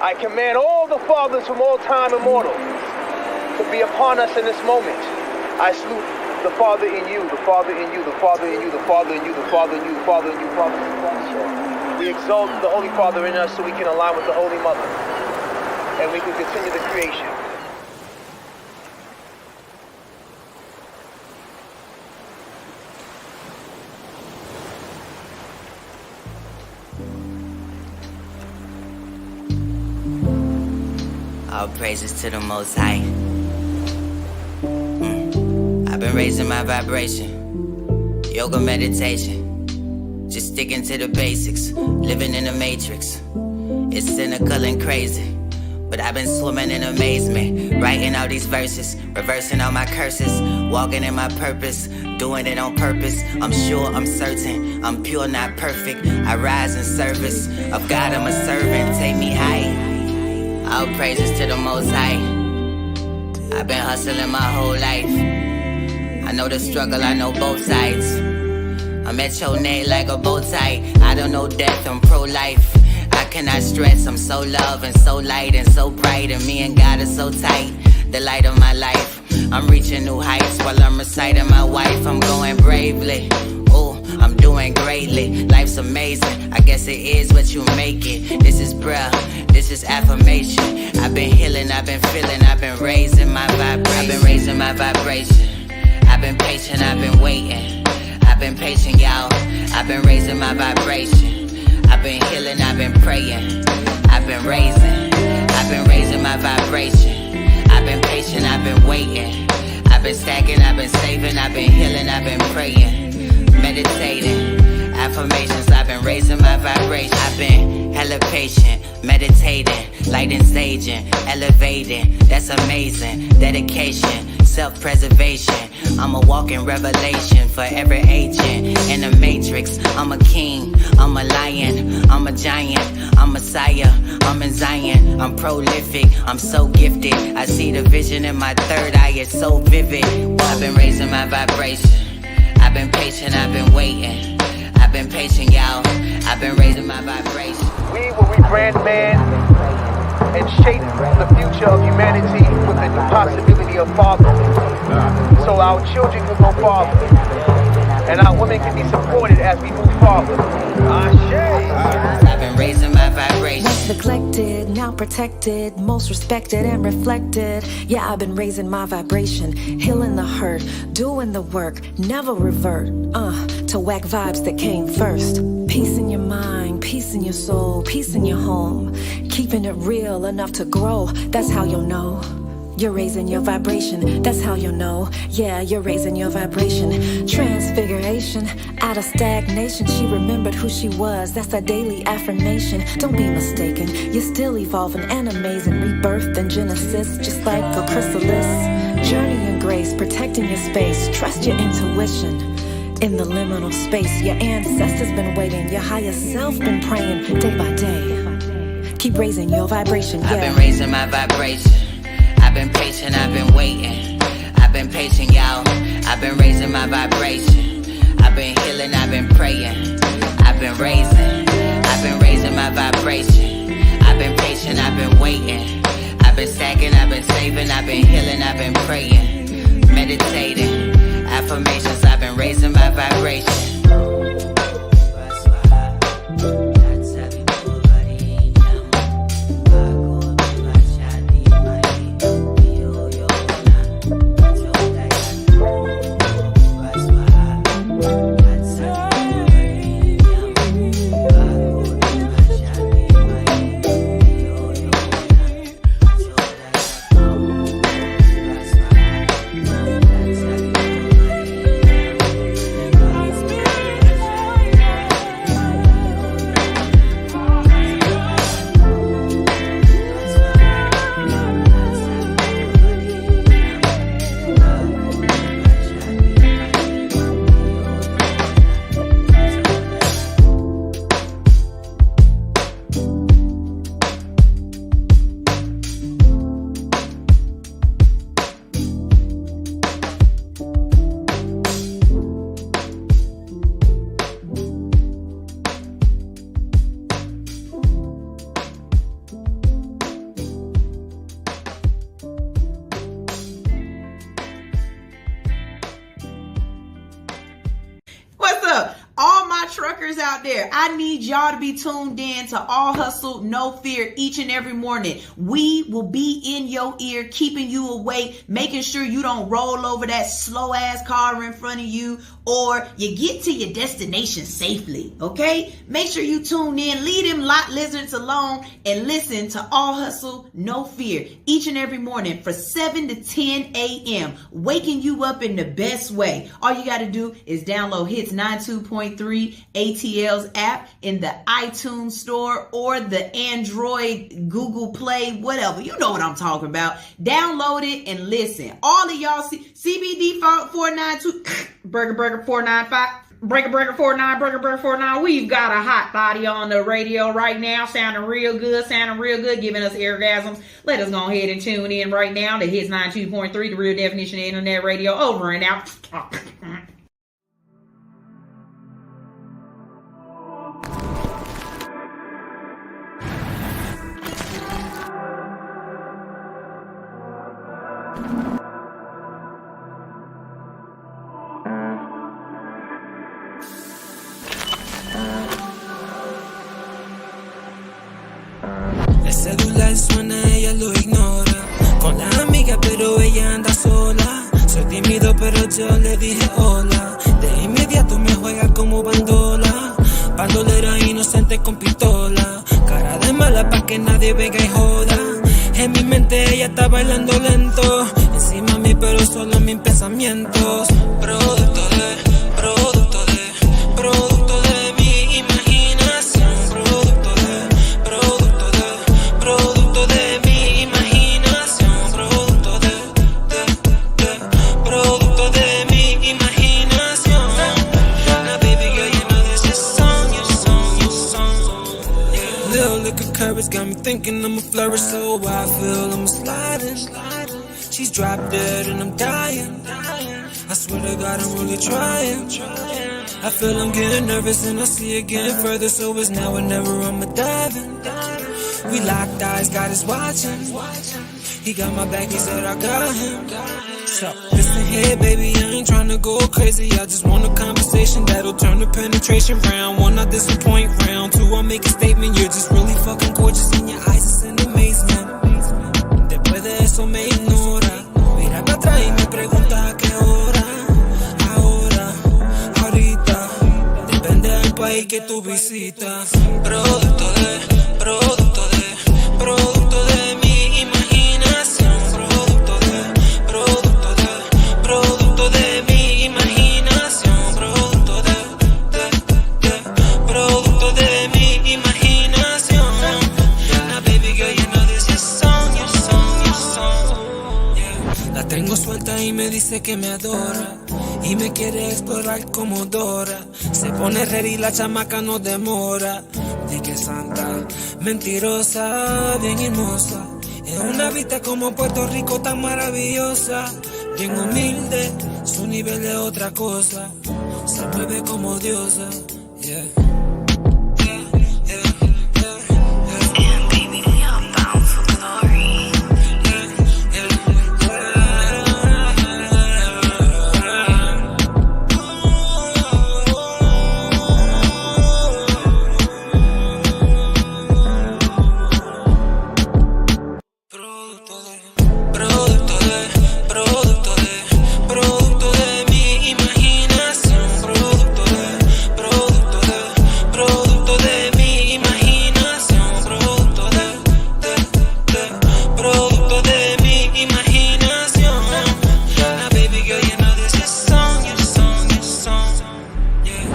I command all the fathers from all time immortal to be upon us in this moment. I salute the Father in you, the Father in you, the Father in you, the Father in you, the Father in you, the Father in you, Father in you, Father in you. We exalt the Holy Father in us so we can align with the Holy Mother. And we can continue the creation. All praises to the Most High. I've been raising my vibration. Yoga meditation. Just sticking to the basics. Living in the matrix. It's cynical and crazy, but I've been swimming in amazement. Writing all these verses, reversing all my curses. Walking in my purpose, doing it on purpose. I'm sure, I'm certain, I'm pure, not perfect. I rise in service of God, I'm a servant. Take me high. All praises to the Most High. I've been hustling my whole life. I know the struggle, I know both sides. I'm at your neck like a bow tie. I don't know death, I'm pro-life. I cannot stress, I'm so love and so light and so bright. And me and God are so tight, the light of my life. I'm reaching new heights while I'm reciting my wife. I'm going bravely, ooh, I'm doing greatly. Life's amazing, I guess it is what you make it. This is prayer, this is affirmation. I've been healing, I've been feeling, I've been raising my vibration. I've been raising my vibration. I've been patient, I've been waiting. I've been patient, y'all. I've been raising my vibration. I've been healing, I've been praying. I've been raising my vibration. I've been patient, I've been waiting. I've been stacking, I've been saving, I've been healing, I've been praying. Meditating, affirmations, I've been raising my vibration. I've been hella patient, meditating, lighting, staging, elevating. That's amazing. Dedication, self-preservation. I'm a walking revelation for every agent in the matrix. I'm a king, I'm a lion, I'm a giant, I'm Messiah, I'm in Zion. I'm prolific, I'm so gifted. I see the vision in my third eye, it's so vivid. I've been raising my vibration. I've been patient, I've been waiting. I've been patient, y'all. I've been raising my vibration. We will rebrand man and shape the future of humanity with the new possibility of father. So our children can go farther, and our women can be supported as we move forward. I've been raising my vibration. Once neglected, now protected, most respected and reflected. Yeah, I've been raising my vibration, healing the hurt, doing the work, never revert. To whack vibes that came first. Peace in your mind, peace in your soul, peace in your home. Keeping it real enough to grow, that's how you'll know. You're raising your vibration, that's how you'll know. Yeah, you're raising your vibration. Transfiguration, out of stagnation. She remembered who she was, that's a daily affirmation. Don't be mistaken, you're still evolving and amazing. Rebirth and Genesis, just like a chrysalis. Journey in grace, protecting your space. Trust your intuition. In the liminal space, your ancestors been waiting. Your higher self been praying day by day. Keep raising your vibration, yeah. I've been raising my vibration. I've been patient, I've been waiting. I've been patient, y'all. I've been raising my vibration. I've been healing, I've been praying. I've been raising my vibration. I've been patient, I've been waiting. I've been stacking, I've been saving, I've been healing, I've been praying. Meditating, affirmations, I've been raising my vibration. truckers out there, I need y'all to be tuned in to All Hustle, No Fear each and every morning. We will be in your ear, keeping you awake, making sure you don't roll over that slow ass car in front of you, or you get to your destination safely, okay? Make sure you tune in, leave them lot lizards alone, and listen to All Hustle, No Fear each and every morning for 7 to 10 a.m., waking you up in the best way. All you got to do is download Hits 92.3 ATL's app in the iTunes store or the Android, Google Play, whatever. You know what I'm talking about. Download it and listen. All of y'all CBD 492 Burger 495 Breaker 49 Burger 49. We've got a hot body on the radio right now, sounding real good, giving us orgasms. Let us go ahead and tune in right now to Hits 92.3, the real definition of internet radio. Over and out. El celular suena, ella lo ignora. Con la amiga, pero ella anda sola. Soy tímido, pero yo le dije hola. De inmediato me juega como bandola. Bandolera inocente con pistola. Cara de mala pa' que nadie venga y joda. En mi mente ella está bailando lento. Encima mí, pero solo en mis pensamientos. Producto de mi imaginación. Producto de mi imaginación. Producto de mi imaginación. Now baby girl, you know this your song. Yeah. Little liquor courage got me thinking I'ma flourish, so I feel I'm sliding. She's drop dead and I'm dying. I swear to God I'm really trying. I feel I'm getting nervous and I see it getting further, so it's now or never, I'ma dive in. We locked eyes, God is watching. He got my back, he said I got him. So listen here, baby, I ain't tryna go crazy. I just want a conversation that'll turn the penetration round. One, not disappoint, round two, I'll make a statement. You're just really fucking gorgeous and your eyes is in amazement. Después de eso me ignora. Mira para atrás y me pregunta a qué hora. Ahora, ahorita, depende del país que tú visitas. Producto de mi imaginación. Producto de mi imaginación. Producto de mi imaginación. Now baby girl, you know this is your song. Yeah. La tengo suelta y me dice que me adora y me quiere explorar como Dora. Se pone ready, la chamaca no demora. Di que santa, mentirosa, bien hermosa. Es una vista como Puerto Rico tan maravillosa. Bien humilde, su nivel es otra cosa. Se mueve como diosa, yeah. Producto de mi imaginación. Producto de mi imaginación. Producto de mi imaginación. Now baby girl, you know this is your song. Yeah.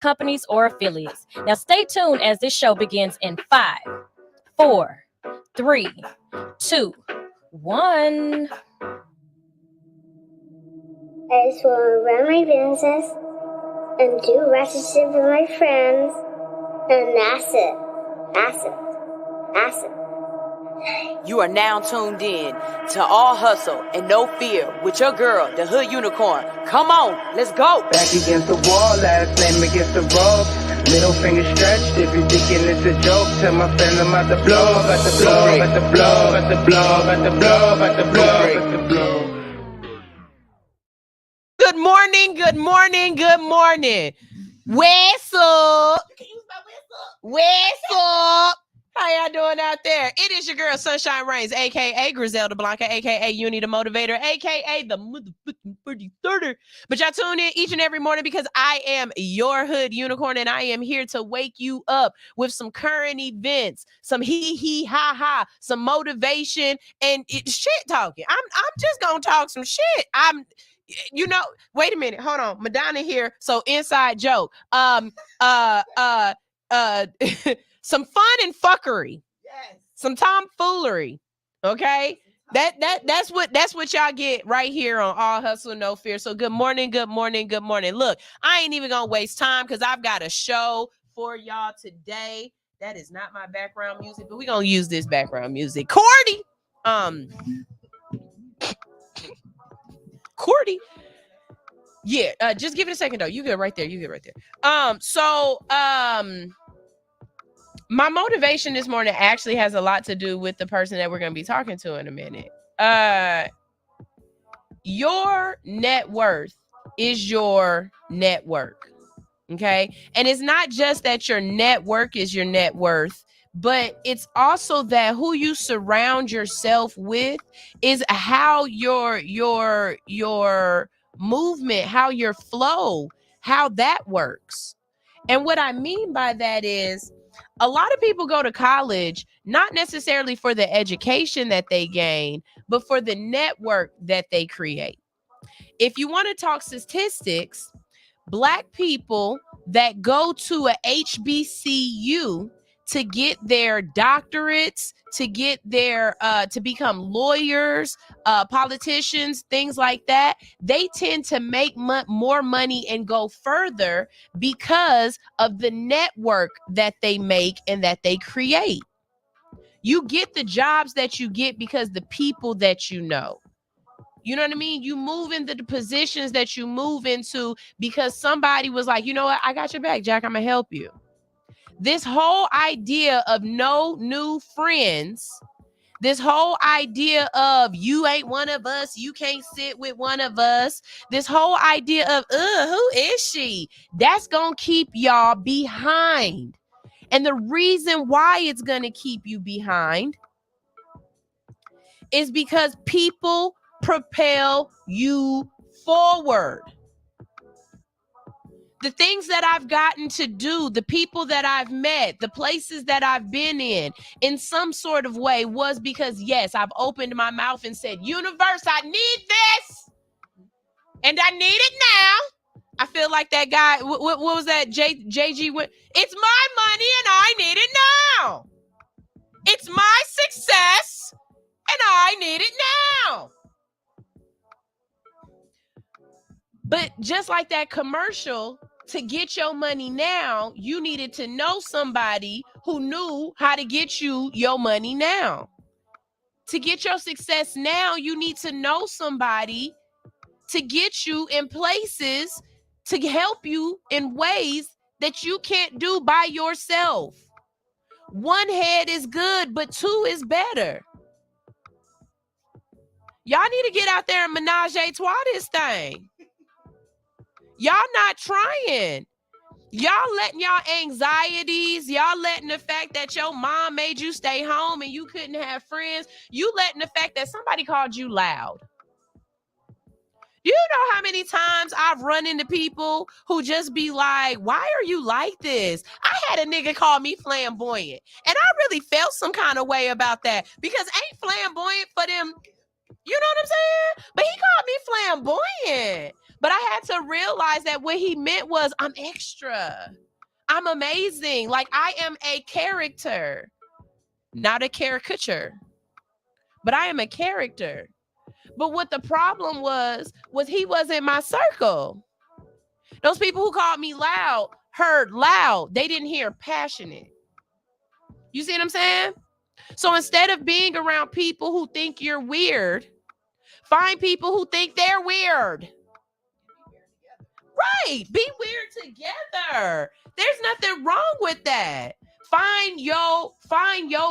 companies, or affiliates. Now, stay tuned as this show begins in 5, 4, 3, 2, 1. I just want to run my business and do ratchet shit with my friends, and that's it. That's it. That's it. You are now tuned in to All Hustle and No Fear with your girl, the Hood Unicorn. Come on, let's go. Back against the wall, last name against the ropes. Middle finger stretched, if you're thinking it's a joke, tell my friend I'm about to blow, about to blow, about to blow, about to blow, about to blow, about to blow, about to blow. Good morning, good morning, good morning. What's up? What's up? How y'all doing out there? It is your girl, Sunshine Reigns, a.k.a. Griselda Blanca, a.k.a. Uni the Motivator, a.k.a. the motherfucking 30-30. But y'all tune in each and every morning because I am your Hood Unicorn, and I am here to wake you up with some current events, some ha-ha, some motivation, and shit talking. I'm just gonna talk some shit. Wait a minute, hold on. Madonna here, so inside joke. Some fun and fuckery. Yes. Some tomfoolery. Okay? That's what y'all get right here on All Hustle No Fear. So good morning, good morning, good morning. Look, I ain't even gonna waste time because I've got a show for y'all today. That is not my background music, but we're gonna use this background music. Cordy. Cordy. Yeah, just give it a second though. You good right there. You good right there. My motivation this morning actually has a lot to do with the person that we're going to be talking to in a minute. Your net worth is your network. Okay. And it's not just that your network is your net worth, but it's also that who you surround yourself with is how your movement, how your flow, how that works. And what I mean by that is a lot of people go to college, not necessarily for the education that they gain, but for the network that they create. If you want to talk statistics, Black people that go to a HBCU to get their doctorates, to get their to become lawyers, politicians, things like that, they tend to make more money and go further because of the network that they make and that they create. You get the jobs that you get because the people that you know. You know what I mean? You move into the positions that you move into because somebody was like, you know what? I got your back, Jack. I'm going to help you. This whole idea of no new friends, this whole idea of you ain't one of us, you can't sit with one of us, this whole idea of, who is she? That's going to keep y'all behind. And the reason why it's going to keep you behind is because people propel you forward. The things that I've gotten to do, the people that I've met, the places that I've been in some sort of way was because, yes, I've opened my mouth and said, universe, I need this. And I need it now. I feel like that guy, what was that? JG went, it's my money and I need it now. It's my success and I need it now. But just like that commercial, to get your money now, you needed to know somebody who knew how to get you your money now. To get your success now, you need to know somebody to get you in places to help you in ways that you can't do by yourself. One head is good, but two is better. Y'all need to get out there and menage a trois this thing. Y'all not trying. Y'all letting y'all anxieties, y'all letting the fact that your mom made you stay home and you couldn't have friends, you letting the fact that somebody called you loud. Do you know how many times I've run into people who just be like, why are you like this? I had a nigga call me flamboyant, and I really felt some kind of way about that because ain't flamboyant for them, you know what I'm saying? But he called me flamboyant. But I had to realize that what he meant was I'm extra. I'm amazing. Like I am a character, not a caricature, but I am a character. But what the problem was he was in my circle. Those people who called me loud heard loud. They didn't hear passionate. You see what I'm saying? So instead of being around people who think you're weird, find people who think they're weird. Right. Be weird together. There's nothing wrong with that. Find your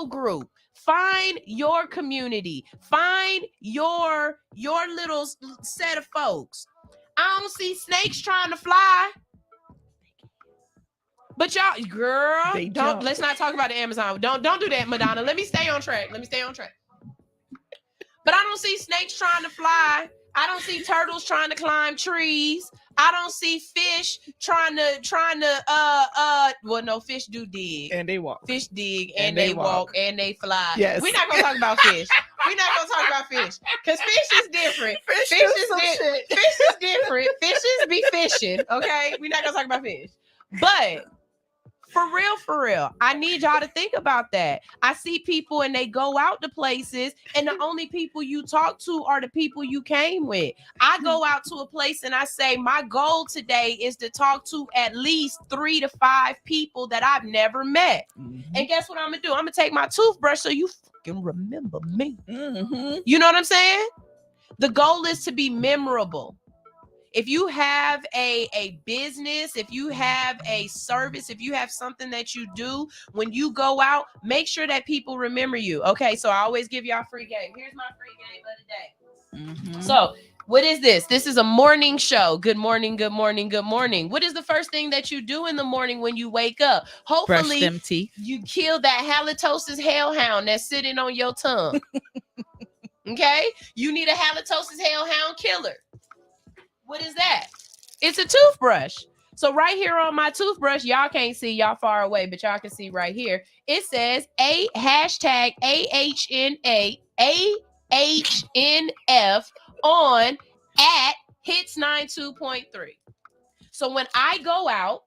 group. Find your community. Find your little set of folks. I don't see snakes trying to fly. But y'all, girl, let's not talk about the Amazon. Don't do that, Madonna. Let me stay on track. But I don't see snakes trying to fly. I don't see turtles trying to climb trees. I don't see fish trying to well, no, fish do dig. And they walk. Fish dig and they walk and they fly. Yes. We're not gonna talk about fish. Because fish is different. Fish is different. Fishes be fishing. Okay. We're not gonna talk about fish. But for real, I need y'all to think about that. I see people and they go out to places and the only people you talk to are the people you came with. I go out to a place and I say, my goal today is to talk to at least 3 to 5 people that I've never met. Mm-hmm. And guess what I'm going to do? I'm going to take my toothbrush so you fucking remember me. Mm-hmm. You know what I'm saying? The goal is to be memorable. If you have a business, if you have a service, if you have something that you do, when you go out, make sure that people remember you. Okay, so I always give y'all a free game. Here's my free game of the day. Mm-hmm. So what is this? This is a morning show. Good morning, good morning, good morning. What is the first thing that you do in the morning when you wake up? Hopefully, brush them teeth. You kill that halitosis hellhound that's sitting on your tongue. Okay? You need a halitosis hellhound killer. What is that? It's a toothbrush. So right here on my toothbrush, y'all can't see, y'all far away, but y'all can see right here. It says hashtag AHNF on at hits 92.3. So when I go out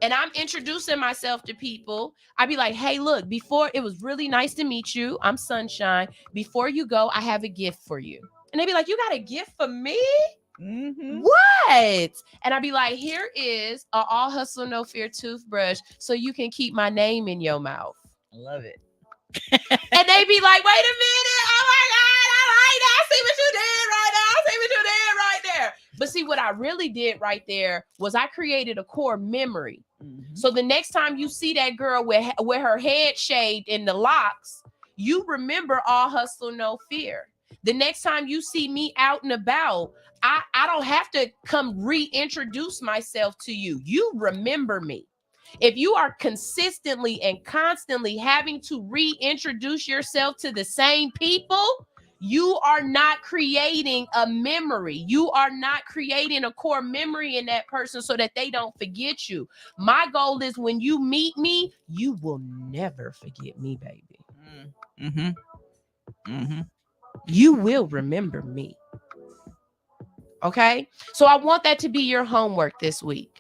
and I'm introducing myself to people, I be like, hey, look, before it was really nice to meet you. I'm Sunshine. Before you go, I have a gift for you. And they be like, you got a gift for me? Mm-hmm. What? And I'd be like, here is a all hustle, no fear toothbrush so you can keep my name in your mouth. I love it. And they be like, wait a minute. Oh my God, I like that. I see what you did right there. I see what you did right there. But see, what I really did right there was I created a core memory. Mm-hmm. So the next time you see that girl with her head shaved in the locks, you remember all hustle, no fear. The next time you see me out and about, I don't have to come reintroduce myself to you. You remember me. If you are consistently and constantly having to reintroduce yourself to the same people, you are not creating a memory. You are not creating a core memory in that person so that they don't forget you. My goal is when you meet me, you will never forget me, baby. Mm-hmm. Mm-hmm. You will remember me. Okay? So I want that to be your homework this week.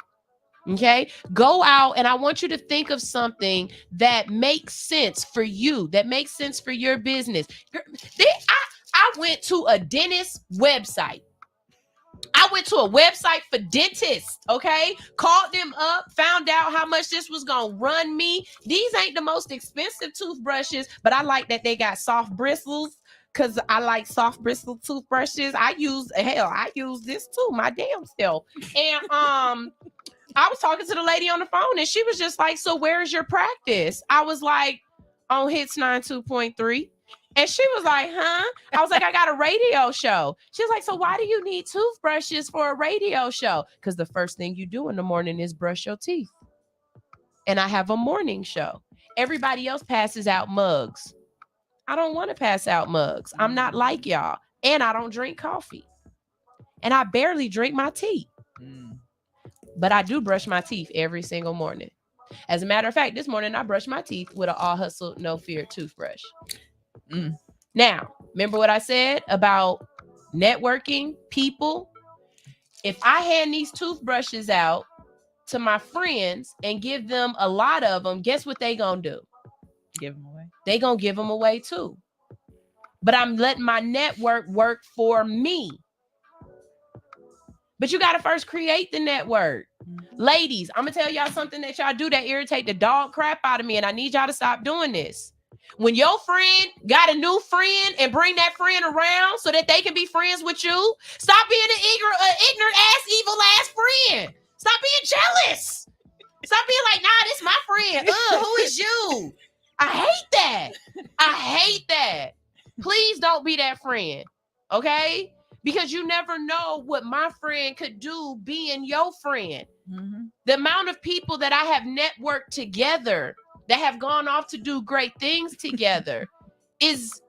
Okay? Go out and I want you to think of something that makes sense for you, that makes sense for your business. I went to a dentist website. I went to a website for dentists, okay? Called them up, found out how much this was going to run me. These ain't the most expensive toothbrushes, but I like that they got soft bristles. Because I like soft bristle toothbrushes. I use this too, my damn self. And I was talking to the lady on the phone and she was just like, so where's your practice? I was like, on Hits 92.3. And she was like, huh? I was like, I got a radio show. She was like, so why do you need toothbrushes for a radio show? Because the first thing you do in the morning is brush your teeth. And I have a morning show. Everybody else passes out mugs. I don't want to pass out mugs. I'm not like y'all. And I don't drink coffee. And I barely drink my tea. But I do brush my teeth every single morning. As a matter of fact, this morning I brushed my teeth with an all hustle, no fear toothbrush. Now, remember what I said about networking, people? If I hand these toothbrushes out to my friends and give them a lot of them, guess what they gonna do? Give them away. They gonna give them away too. But I'm letting my network work for me. But you got to first create the network. Ladies, I'm going to tell y'all something that y'all do that irritate the dog crap out of me, and I need y'all to stop doing this. When your friend got a new friend and bring that friend around so that they can be friends with you, stop being an ignorant ass, evil ass friend. Stop being jealous. Stop being like, nah, this my friend. Who is you? I hate that. I hate that. Please don't be that friend, okay? Because you never know what my friend could do being your friend. Mm-hmm. The amount of people that I have networked together that have gone off to do great things together is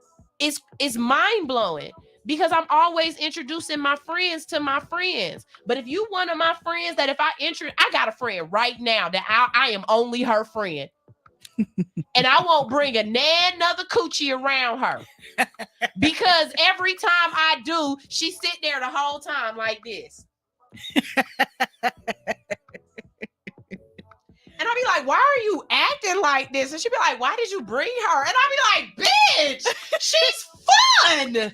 mind-blowing, because I'm always introducing my friends to my friends. But if you one of my friends that I got a friend right now that I am only her friend. And I won't bring another coochie around her, because every time I do, she sit there the whole time like this. And I'll be like, why are you acting like this? And she'll be like, why did you bring her? And I'll be like, bitch, she's fun.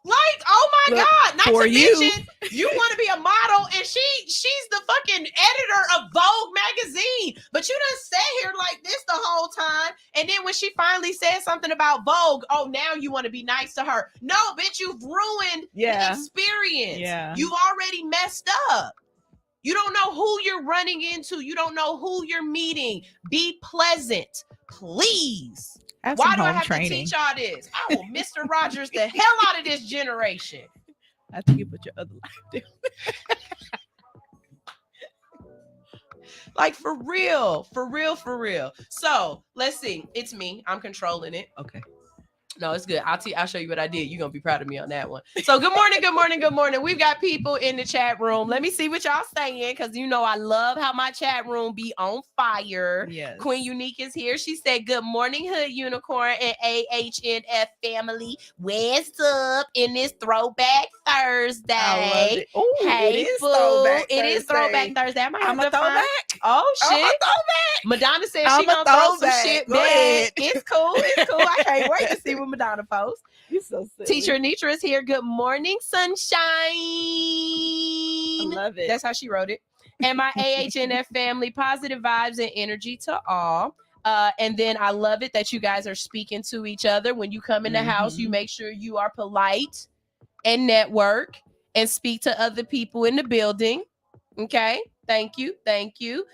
Like, oh my God. Not to mention, you want to be a model, and she's the fucking editor of Vogue magazine. But you done sat here like this the whole time. And then when she finally said something about Vogue, oh, now you want to be nice to her. No, bitch, you've ruined the experience. Yeah. You've already messed up. You don't know who you're running into. You don't know who you're meeting. Be pleasant, please. Why do I have to teach y'all this? I will Mr. Rogers the hell out of this generation. I think you put your other life down. Like, for real, for real, for real. So let's see. It's me. I'm controlling it. Okay. No, it's good. I'll show you what I did. You're going to be proud of me on that one. So good morning, good morning, good morning. We've got people in the chat room. Let me see what y'all saying, because you know I love how my chat room be on fire. Yes. Queen Unique is here. She said, good morning, Hood Unicorn and AHNF family. What's up in this Throwback Thursday? I love it. Ooh, hey, it is boo. Throwback Thursday. It is Throwback Thursday. I'm a throwback. Oh, shit. I'm a throwback. Madonna said she gonna throw some shit back. It's cool. It's cool. I can't wait to see what Madonna posts. You're so silly. Teacher Anitra is here. Good morning, sunshine. I love it. That's how she wrote it. And my AHNF family, positive vibes and energy to all. And then I love it that you guys are speaking to each other. When you come in the house, you make sure you are polite and network and speak to other people in the building. Okay. Thank you. Thank you.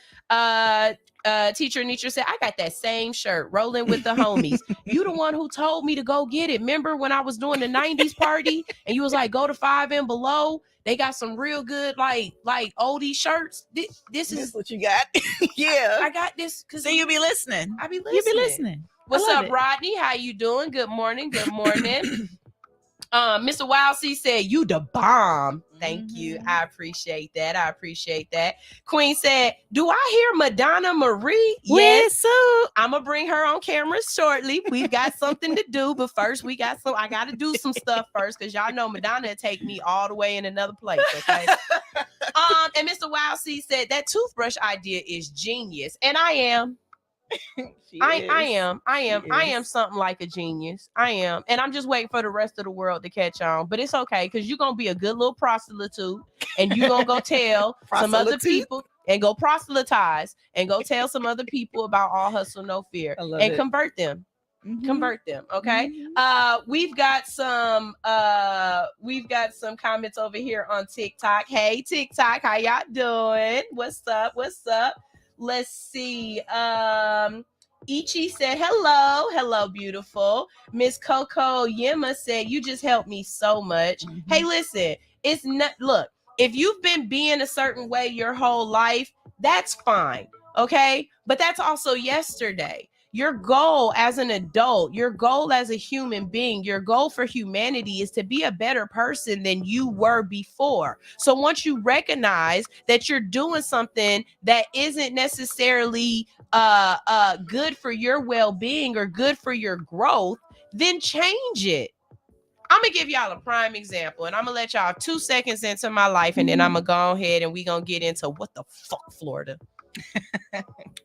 Teacher Anitra said, I got that same shirt, rolling with the homies. You the one who told me to go get it. Remember when I was doing the 90s party and you was like, go to 5 and below? They got some real good, like oldie shirts. This is what you got. Yeah. I got this. So you be listening. I be listening. You be listening. What's up, Rodney? How you doing? Good morning. Good morning. Mr. Wild C said, you the bomb. Thank you. I appreciate that. I appreciate that. Queen said, do I hear Madonna Marie? Yes. I'm going to bring her on camera shortly. We've got something to do, but first I got to do some stuff first, because y'all know Madonna will take me all the way in another place, okay? And Mr. Wild C said, that toothbrush idea is genius. And I am. I am something like a genius. I am. And I'm just waiting for the rest of the world to catch on. But it's okay, because you're going to be a good little prostitute, and you're going to go tell some other people and go proselytize and go tell some other people about All Hustle, No Fear, and convert them. Convert them. Okay. We've got some comments over here on TikTok. Hey, TikTok, how y'all doing? What's up? What's up? Let's see. Ichi said, hello, beautiful. Miss Coco Yema said, you just helped me so much. Hey, listen, it's not, look, if you've been being a certain way your whole life, that's fine. Okay. But that's also yesterday. Your goal as an adult, your goal as a human being, your goal for humanity is to be a better person than you were before. So once you recognize that you're doing something that isn't necessarily good for your well-being or good for your growth, then change it. I'm gonna give y'all a prime example, and I'm gonna let y'all 2 seconds into my life, and then I'm gonna go ahead and we gonna get into what the fuck, Florida.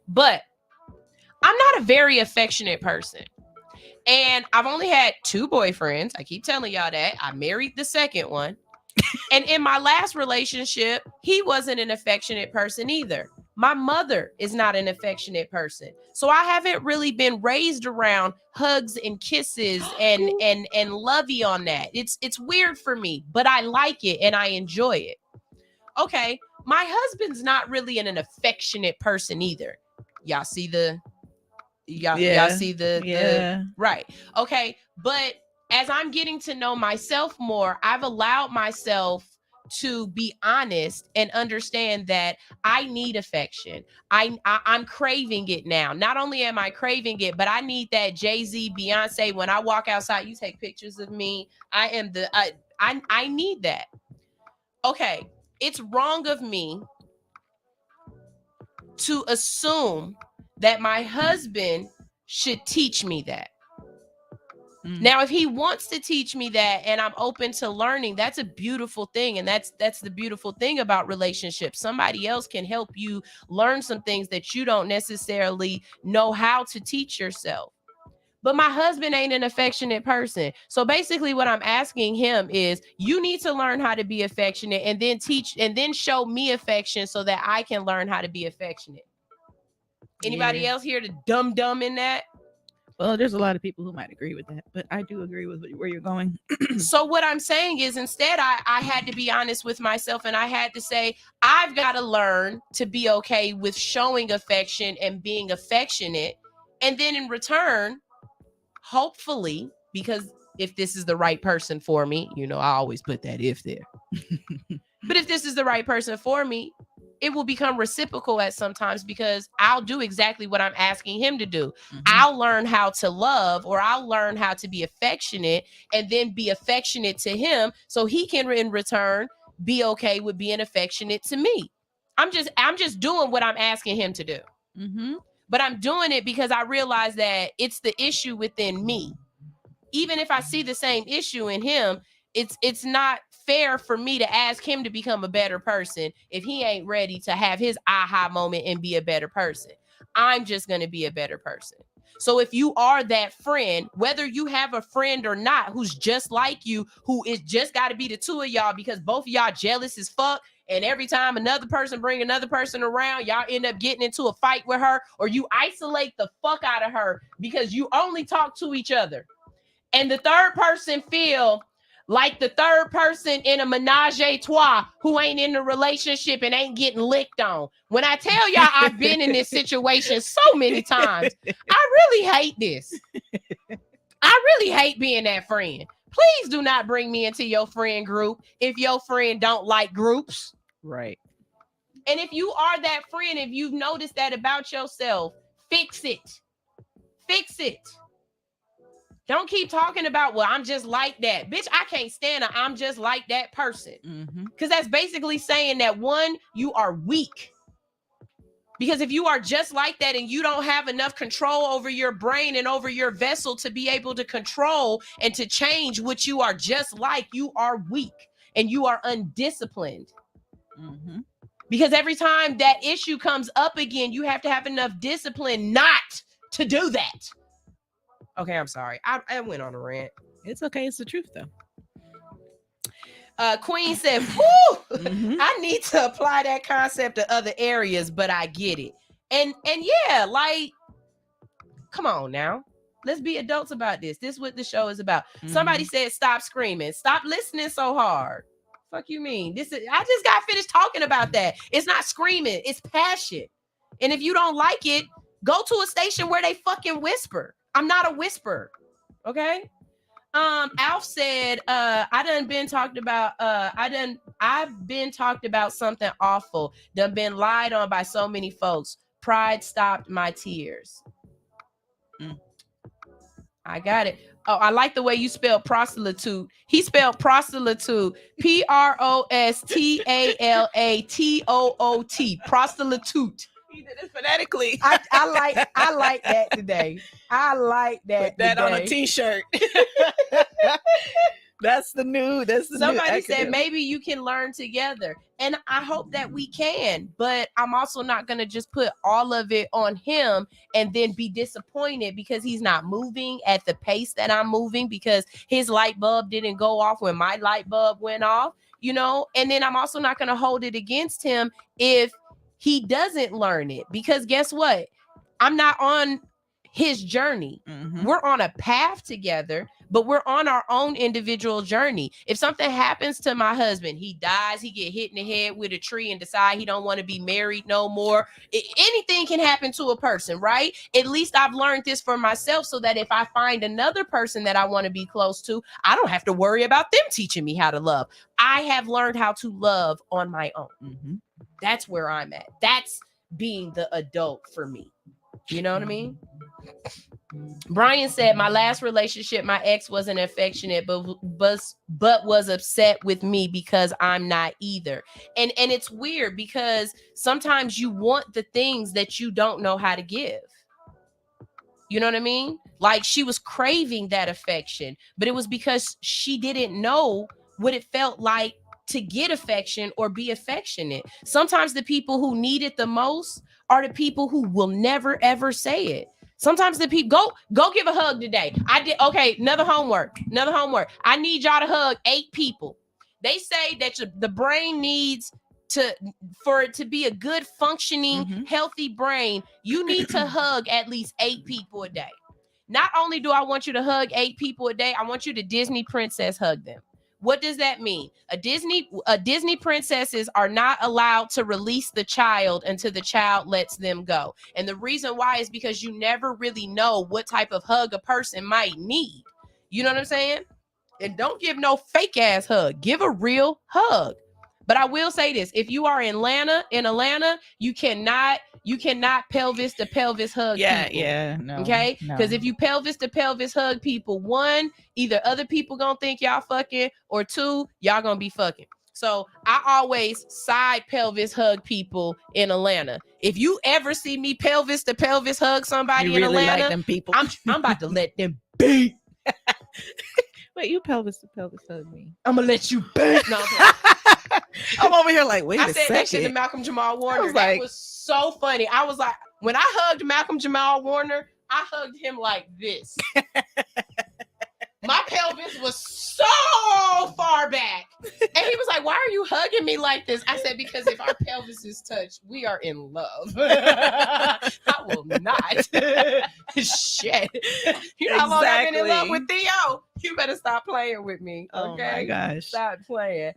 But I'm not a very affectionate person. And I've only had 2 boyfriends. I keep telling y'all that. I married the second one. And in my last relationship, he wasn't an affectionate person either. My mother is not an affectionate person. So I haven't really been raised around hugs and kisses and lovey on that. It's weird for me, but I like it and I enjoy it. Okay, my husband's not really an affectionate person either. Y'all see the y'all see the right. Okay, but as I'm getting to know myself more, I've allowed myself to be honest and understand that I need affection. I'm craving it now. Not only am I craving it, but I need that Jay-Z, Beyonce. When I walk outside, you take pictures of me. I need that. Okay, it's wrong of me to assume that my husband should teach me that. Now, if he wants to teach me that and I'm open to learning, that's a beautiful thing. And that's the beautiful thing about relationships. Somebody else can help you learn some things that you don't necessarily know how to teach yourself. But my husband ain't an affectionate person. So basically what I'm asking him is, you need to learn how to be affectionate and then teach and then show me affection so that I can learn how to be affectionate. Anybody else here to dumb in that? Well, there's a lot of people who might agree with that, but I do agree with where you're going. So what I'm saying is, instead, I had to be honest with myself, and I had to say, I've got to learn to be okay with showing affection and being affectionate. And then in return, hopefully, because if this is the right person for me, I always put that if there. But if this is the right person for me, it will become reciprocal at sometimes, because I'll do exactly what I'm asking him to do. I'll learn how to love, or I'll learn how to be affectionate, and then be affectionate to him so he can in return be okay with being affectionate to me. I'm just doing what I'm asking him to do. But I'm doing it because I realize that it's the issue within me. Even if I see the same issue in him, it's not fair for me to ask him to become a better person if he ain't ready to have his aha moment and be a better person. I'm just going to be a better person. So if you are that friend, whether you have a friend or not who's just like you, who is just got to be the 2 of y'all because both of y'all jealous as fuck, and every time another person bring another person around, y'all end up getting into a fight with her, or you isolate the fuck out of her because you only talk to each other. And the third person feel like the third person in a menage a trois who ain't in a relationship and ain't getting licked on. When I tell y'all I've been in this situation so many times, I really hate this. I really hate being that friend. Please do not bring me into your friend group if your friend don't like groups. Right. And if you are that friend, if you've noticed that about yourself, fix it. Fix it. Don't keep talking about, well, I'm just like that. Bitch, I can't stand it. I'm just like that person. Because that's basically saying that, one, you are weak. Because if you are just like that and you don't have enough control over your brain and over your vessel to be able to control and to change what you are just like, you are weak and you are undisciplined. Because every time that issue comes up again, you have to have enough discipline not to do that. Okay, I'm sorry. I went on a rant. It's okay. It's the truth, though. Queen said, whoo, I need to apply that concept to other areas, but I get it. And yeah, like, come on now. Let's be adults about this. This is what the show is about. Somebody said, stop screaming. Stop listening so hard. Fuck you mean? I just got finished talking about that. It's not screaming. It's passion. And if you don't like it, go to a station where they fucking whisper. I'm not a whisperer. Okay. Alf said, I've been talked about something awful. Done been lied on by so many folks. Pride stopped my tears. I got it. Oh, I like the way you spelled prostitute. He spelled prostitute. Prostitute. Prostitute. He did it phonetically. I like that today. I like that. Put that today. on a t-shirt. That's the new Somebody said acronym. maybe you can learn together. And I hope that we can, but I'm also not going to just put all of it on him and then be disappointed because he's not moving at the pace that I'm moving, because his light bulb didn't go off when my light bulb went off, you know? And then I'm also not going to hold it against him if he doesn't learn it, because guess what? I'm not on his journey. We're on a path together, but we're on our own individual journey. If something happens to my husband, he dies, he get hit in the head with a tree and decide he don't want to be married no more. Anything can happen to a person, right? At least I've learned this for myself, so that if I find another person that I want to be close to, I don't have to worry about them teaching me how to love. I have learned how to love on my own. That's where I'm at. That's being the adult for me. You know what I mean? Brian said, my last relationship, my ex wasn't affectionate, but was upset with me because I'm not either. And it's weird because sometimes you want the things that you don't know how to give. You know what I mean? Like, she was craving that affection, but it was because she didn't know what it felt like to get affection or be affectionate. Sometimes the people who need it the most are the people who will never ever say it. Sometimes the people go give a hug today. I did. Okay. Another homework. I need y'all to hug 8 people. They say that the brain needs for it to be a good functioning, healthy brain, you need to hug at least 8 people a day. Not only do I want you to hug 8 people a day, I want you to Disney princess hug them. What does that mean? A Disney princesses are not allowed to release the child until the child lets them go. And the reason why is because you never really know what type of hug a person might need. You know what I'm saying? And don't give no fake ass hug. Give a real hug. But I will say this: if you are in Atlanta, you cannot pelvis to pelvis hug people. No. Okay? Because if you pelvis to pelvis hug people, 1, either other people gonna think y'all fucking, or 2, y'all gonna be fucking. So I always side pelvis hug people in Atlanta. If you ever see me pelvis to pelvis hug somebody in Atlanta, like them people. I'm about to let them beat. Wait, you pelvis to pelvis hug me. I'm gonna let you beat. No, I'm over here like, wait a second. I said that shit to Malcolm Jamal Warner. That was so funny. I was like, when I hugged Malcolm Jamal Warner, I hugged him like this. My pelvis was so far back. And he was like, why are you hugging me like this? I said, because if our pelvises touch, we are in love. I will not. Shit. You know how long I've been in love with Theo? You better stop playing with me. Okay? Oh my gosh. Stop playing.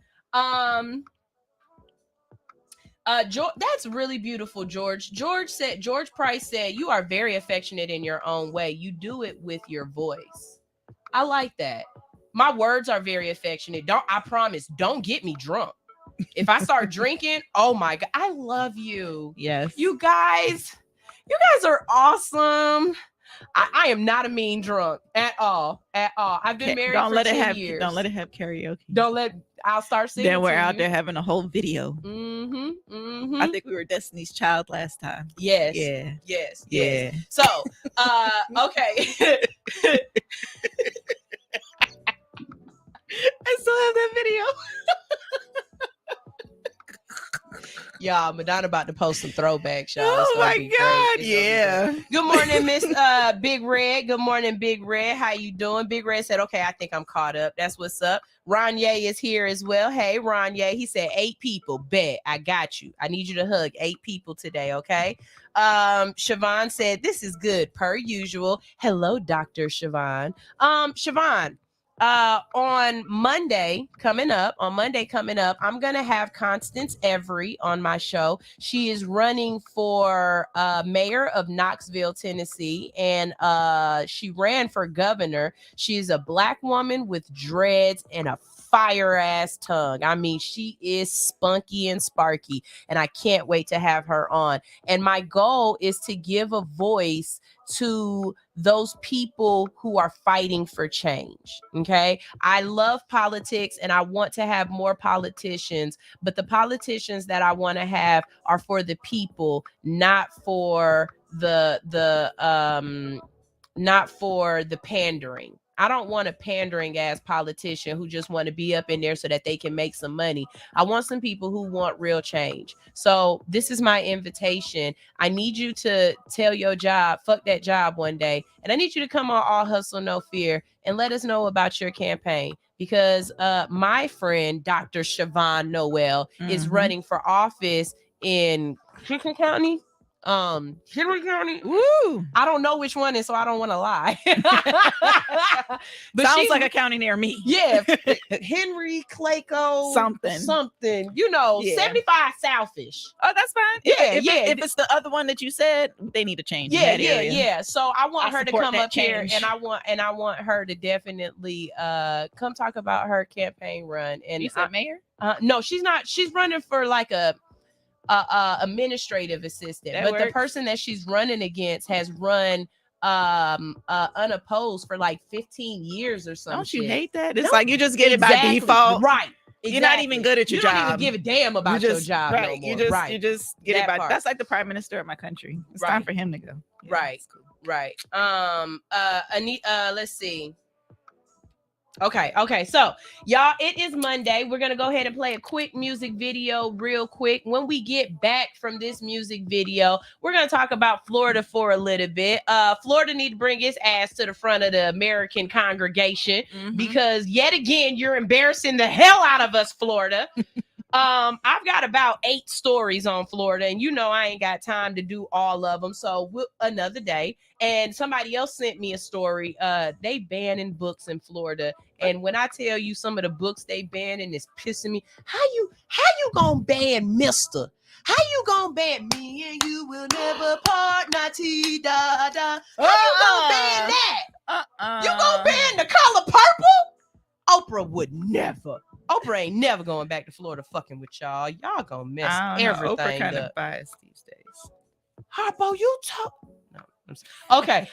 That's really beautiful, George. George Price said, you are very affectionate in your own way. You do it with your voice. I like that. My words are very affectionate. I promise, don't get me drunk. If I start drinking, oh my God, I love you. Yes. You guys are awesome. I am not a mean drunk at all. I've been married for 10 years. Don't let it have karaoke. I'll start singing. Then we're out there having a whole video. I think we were Destiny's Child last time. Yes. Yeah. Yes. Yeah. So, okay. I still have that video. Y'all, Madonna about to post some throwbacks, y'all. Oh my God, yeah. Good morning, Miss Big Red. Good morning, Big Red. How you doing? Big Red said, okay, I think I'm caught up. That's what's up. Ronye is here as well. Hey, Ronye. He said 8 people. Bet. I got you. I need you to hug 8 people today, okay? Siobhan said, this is good, per usual. Hello, Dr. Siobhan. Siobhan, on Monday coming up, I'm going to have Constance Every on my show. She is running for mayor of Knoxville, Tennessee, and she ran for governor. She is a Black woman with dreads and a fire ass tongue. I mean, she is spunky and sparky, and I can't wait to have her on. And my goal is to give a voice to those people who are fighting for change. Okay. I love politics and I want to have more politicians, but the politicians that I want to have are for the people, not for the pandering. I don't want a pandering ass politician who just want to be up in there so that they can make some money. I want some people who want real change. So this is my invitation. I need you to tell your job, fuck that job one day. And I need you to come on All Hustle, No Fear and let us know about your campaign. Because my friend, Dr. Siobhan Noel, is running for office in Henry County. Henry County. Woo! I don't know which one is, so I don't want to lie. But sounds like a county near me. Yeah, Henry, Clayco, something. You know, Yeah. 75 Southish. Oh, that's fine. If it's the other one that you said, they need to change. Yeah. So I want her to support come that up here, change. and I want her to definitely come talk about her campaign run. And You said mayor? No, she's not. She's running for like a administrative assistant, That but the works. person that she's running against has run unopposed for like 15 years or something. Don't you hate that? It's No, like you just get it by exactly, default. right? You're not even good at your you job. You don't even give a damn about your job. Right. No more. You just get That it by. part. That's like the prime minister of my country. It's time for him to go. Yeah, Right. that's cool. Right. Let's see. Okay. So, y'all, it is Monday. We're going to go ahead and play a quick music video real quick. When we get back from this music video, we're going to talk about Florida for a little bit. Florida need to bring its ass to the front of the American congregation because yet again, you're embarrassing the hell out of us, Florida. I've got about 8 stories on Florida, and you know I ain't got time to do all of them, so another day. And somebody else sent me a story. They banning books in Florida, and when I tell you some of the books they banning is pissing me. How you gonna ban Mister? How you gonna ban Me and You Will Never Part? Na-ti-da-da. How you gonna ban that? You gonna ban The Color Purple? Oprah would never. Oprah ain't never going back to Florida fucking with y'all. Y'all gonna mess everything Oprah kind up. of biased these days. Harpo, you talk. No. Okay.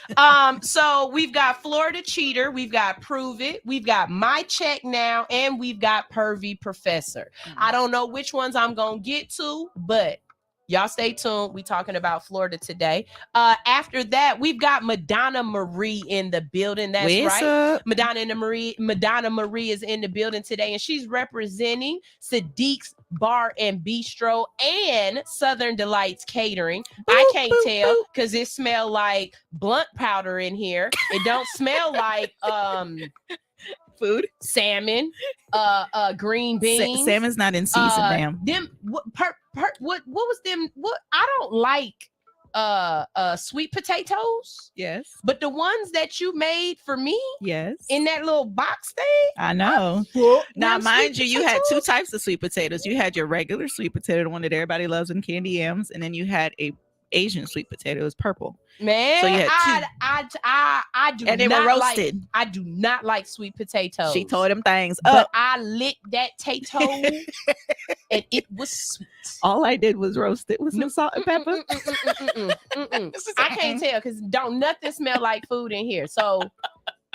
So we've got Florida Cheater, we've got Prove It, we've got My Check Now, and we've got Pervy Professor. I don't know which ones I'm gonna get to, but y'all stay tuned. We talking about Florida today. After that, we've got Madonna Marie in the building. That's What's right. up? Madonna Marie is in the building today, and she's representing Sadiq's Bar and Bistro and Southern Delights Catering. I can't tell because it smell like blunt powder in here. It don't smell like food, salmon, green beans. Salmon's not in season, ma'am. Them what was them? What I don't like sweet potatoes. Yes. But the ones that you made for me, yes, in that little box thing. I know. Now, mind you, you had 2 types of sweet potatoes. You had your regular sweet potato, the one that everybody loves in candy yams, and then you had a Asian sweet potato. It was purple. Man, so you had 2. I do, and they not were roasted. Like, I do not like sweet potatoes. She tore them things but up. I lit that tato, and it was sweet. All I did was roast it with some salt and pepper. I can't tell because don't nothing smell like food in here. So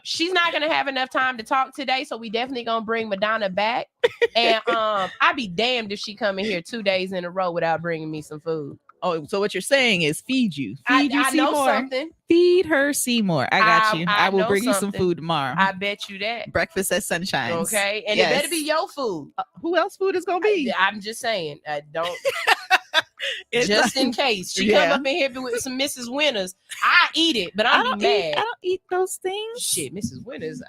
she's not gonna have enough time to talk today. So we definitely gonna bring Madonna back. And I'd be damned if she come in here 2 days in a row without bringing me some food. Oh, so what you're saying is feed you. I Seymour. know something. Feed her Seymour. I got you. I will know bring you some something. food tomorrow. I bet you that. Breakfast at Sunshine. Okay. And Yes. it better be your food. Who else food is gonna be? I'm just saying. Don't just in case. She come up in here with some Mrs. Winters. I eat it, but I'm mad. I don't eat those things. Shit, Mrs. Winters.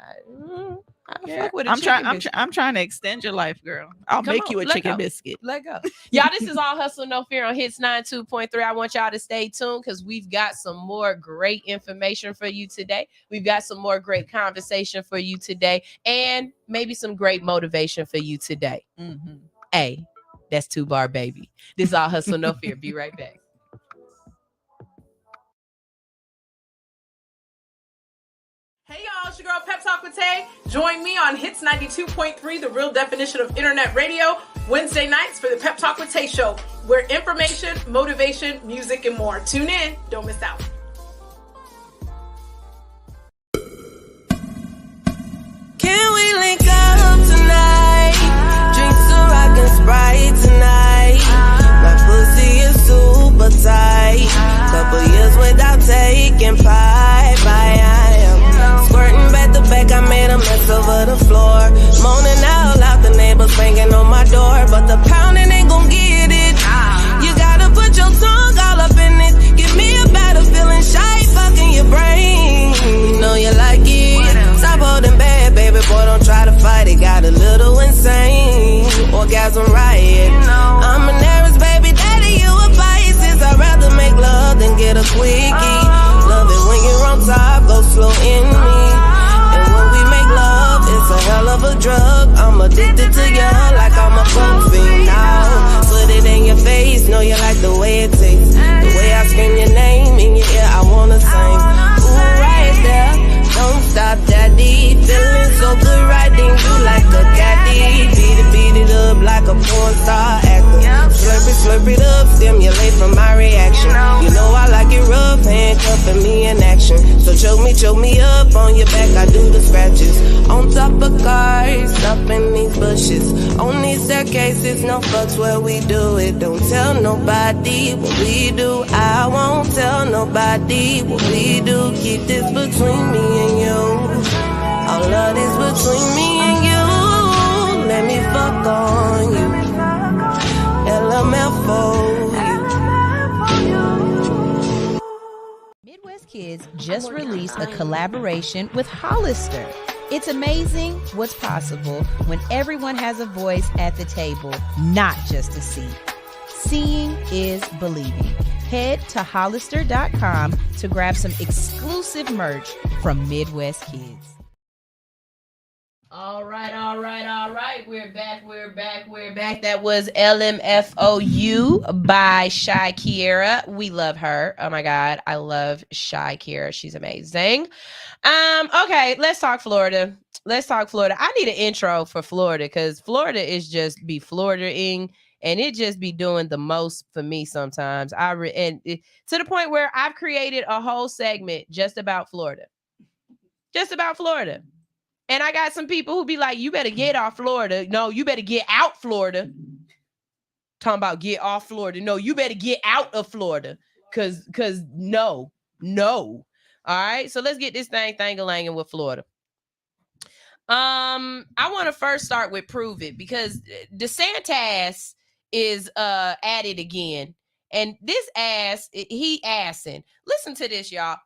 Yeah. Fuck with a I'm chicken I'm trying to extend your life, girl. I'll Come make on, you a let chicken go. biscuit. Let go. Y'all, this is All Hustle No Fear on Hits 92.3. I want y'all to stay tuned because we've got some more great information for you today. We've got some more great conversation for you today, and maybe some great motivation for you today. Hey, that's 2 Bar Baby. This is All Hustle No Fear. Be right back. Hey y'all, it's your girl Pep Talk with Tay. Join me on Hits 92.3, the real definition of internet radio, Wednesday nights for the Pep Talk with Tay show, where information, motivation, music, and more. Tune in, don't miss out. Can we link up tonight? Drink some rock and Sprite tonight. My pussy is super tight. Couple years without taking pipe. I am squirting back to back. I'm for me in action. So choke me up on your back, I do the scratches. On top of cars, up in these bushes. On these staircases, no fucks where we do it. Don't tell nobody what we do. I won't tell nobody what we do. Keep this between me and you. All of this between me and you. Let me fuck on you. LMFO. Midwest Kids just released a collaboration with Hollister. It's amazing what's possible when everyone has a voice at the table, not just a seat. Seeing is believing. Head to Hollister.com to grab some exclusive merch from Midwest Kids. All right. We're back. That was LMFOU by Shy Kiera. We love her. Oh my God. I love Shy Kiera. She's amazing. Okay, let's talk Florida. I need an intro for Florida because Florida is just be Florida-ing and it just be doing the most for me sometimes. To the point where I've created a whole segment just about Florida. And I got some people who be like, you better get off Florida. No, you better get out Florida. Talking about get off Florida. No, you better get out of Florida. Cause no. All right. So let's get this thing-a-langing with Florida. I want to first start with Prove It because DeSantis is at it again. And this ass, he assing. Listen to this, y'all.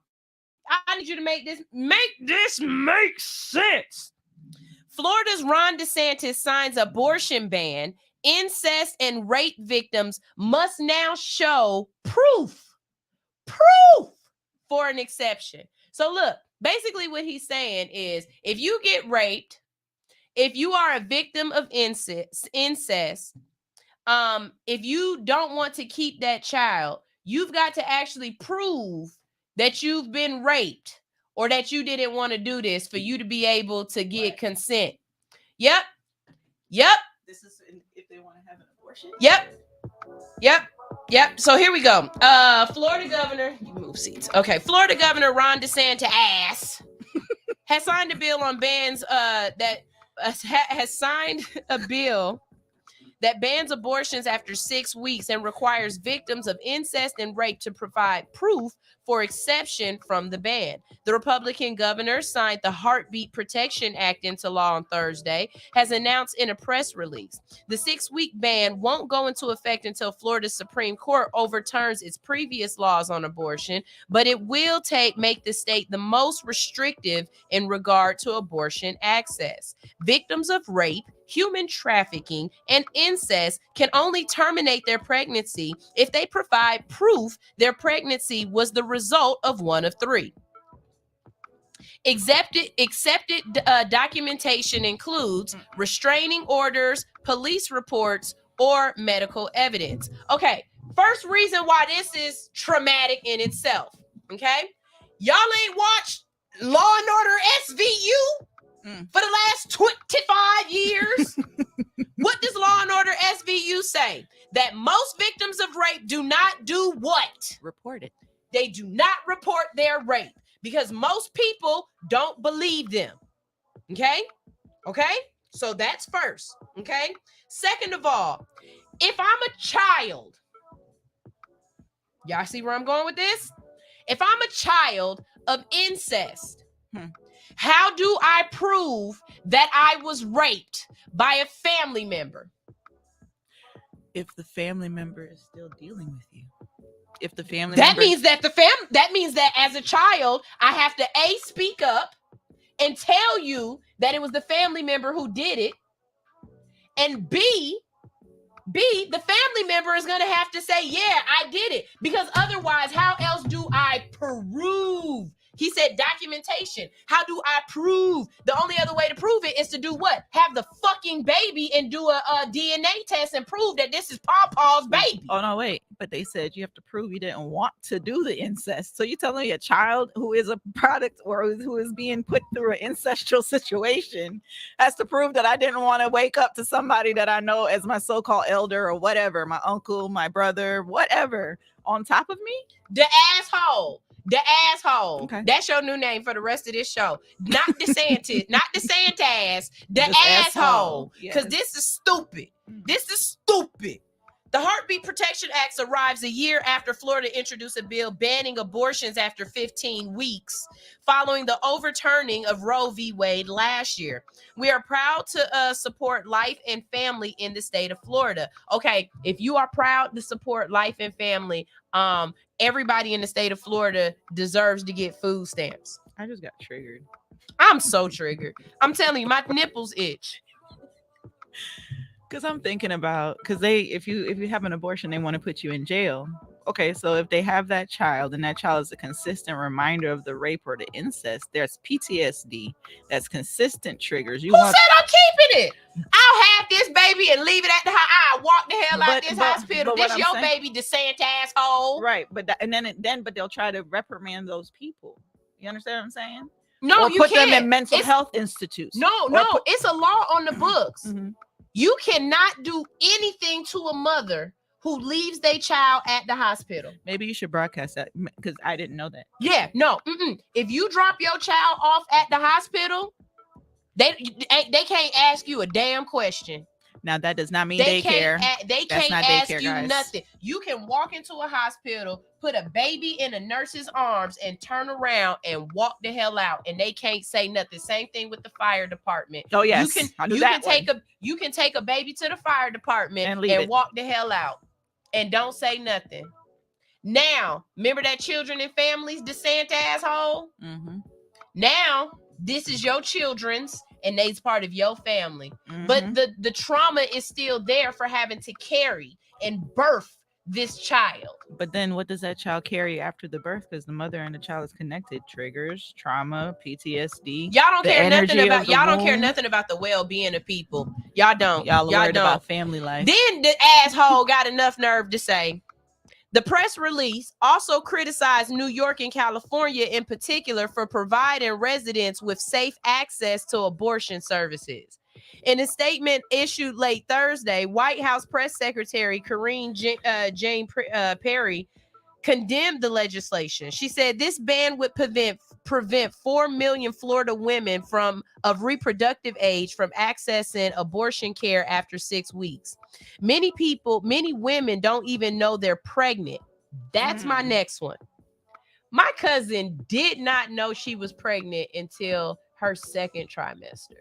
I need you to make this make sense. Florida's Ron DeSantis signs abortion ban. Incest and rape victims must now show proof for an exception. So look, basically what he's saying is if you get raped, if you are a victim of incest, if you don't want to keep that child, you've got to actually prove that you've been raped or that you didn't want to do this for you to be able to get consent. Yep. This is if they want to have an abortion. Yep. So here we go. Florida Governor, you move seats. Okay. Florida Governor Ron DeSantis has signed a bill on bans has signed a bill that bans abortions after 6 weeks and requires victims of incest and rape to provide proof for exception from the ban. The Republican governor signed the Heartbeat Protection Act into law on Thursday, has announced in a press release. The 6-week ban won't go into effect until Florida's Supreme Court overturns its previous laws on abortion, but it will make the state the most restrictive in regard to abortion access. Victims of rape, human trafficking, and incest can only terminate their pregnancy if they provide proof their pregnancy was the result of one of three. Accepted documentation includes restraining orders, police reports, or medical evidence. Okay, first reason why this is traumatic in itself, okay? Y'all ain't watched Law and Order SVU for the last 25 years. What does Law and Order SVU say? That most victims of rape do not do what? Report it. They do not report their rape because most people don't believe them. Okay? So that's first. Okay? Second of all, if I'm a child, y'all see where I'm going with this? If I'm a child of incest, how do I prove that I was raped by a family member? If the family member is still dealing with you. If the family means that as a child, I have to A, speak up and tell you that it was the family member who did it. And B, the family member is going to have to say, yeah, I did it. Because otherwise, how else do I prove? He said documentation. How do I prove? The only other way to prove it is to do what? Have the fucking baby and do a DNA test and prove that this is Pawpaw's baby. Oh, no, wait. But they said you have to prove you didn't want to do the incest. So you're telling me a child who is a product or who is being put through an incestual situation has to prove that I didn't want to wake up to somebody that I know as my so-called elder or whatever, my uncle, my brother, whatever, on top of me? The asshole The asshole. Okay. That's your new name for the rest of this show. Not DeSantis, not DeSantis, the Just asshole. Because yes. this is stupid. This is stupid. The Heartbeat Protection Act arrives a year after Florida introduced a bill banning abortions after 15 weeks, following the overturning of Roe v. Wade last year. We are proud to support life and family in the state of Florida. Okay, if you are proud to support life and family, everybody in the state of Florida deserves to get food stamps. I just got triggered. I'm so triggered. I'm telling you, my nipples itch. Because I'm thinking about, because if you have an abortion, they want to put you in jail. Okay, so if they have that child and that child is a consistent reminder of the rape or the incest, there's PTSD. That's consistent triggers. Who said I'm keeping it? I'll have this baby and leave it at the house. I'll walk the hell out this hospital. This your baby, DeSantis asshole. Right, but but they'll try to reprimand those people. You understand what I'm saying? No, or you put can't. them in mental health institutes. No, it's a law on the books. Mm-hmm. You cannot do anything to a mother who leaves their child at the hospital. Maybe you should broadcast that because I didn't know that. Yeah, no. If you drop your child off at the hospital, they can't ask you a damn question. Now that does not mean daycare. They can't ask you nothing. You can walk into a hospital, put a baby in a nurse's arms, and turn around and walk the hell out, and they can't say nothing. Same thing with the fire department. Oh yes, you can take a baby to the fire department and walk the hell out, and don't say nothing. Now, remember that children and families DeSantis asshole? Mm-hmm. Now this is your children's. And they's part of your family. Mm-hmm. But the trauma is still there for having to carry and birth this child. But then what does that child carry after the birth? Because the mother and the child is connected. Triggers, trauma, PTSD. Y'all don't care nothing about the well-being of people. Y'all don't. Y'all worried about family life. Then the asshole got enough nerve to say, the press release also criticized New York and California in particular for providing residents with safe access to abortion services. In a statement issued late Thursday, White House Press Secretary Karine Jean-Pierre condemned the legislation. She said this ban would prevent 4 million Florida women of reproductive age from accessing abortion care after 6 weeks. Many women don't even know they're pregnant. That's my next one. My cousin did not know she was pregnant until her second trimester.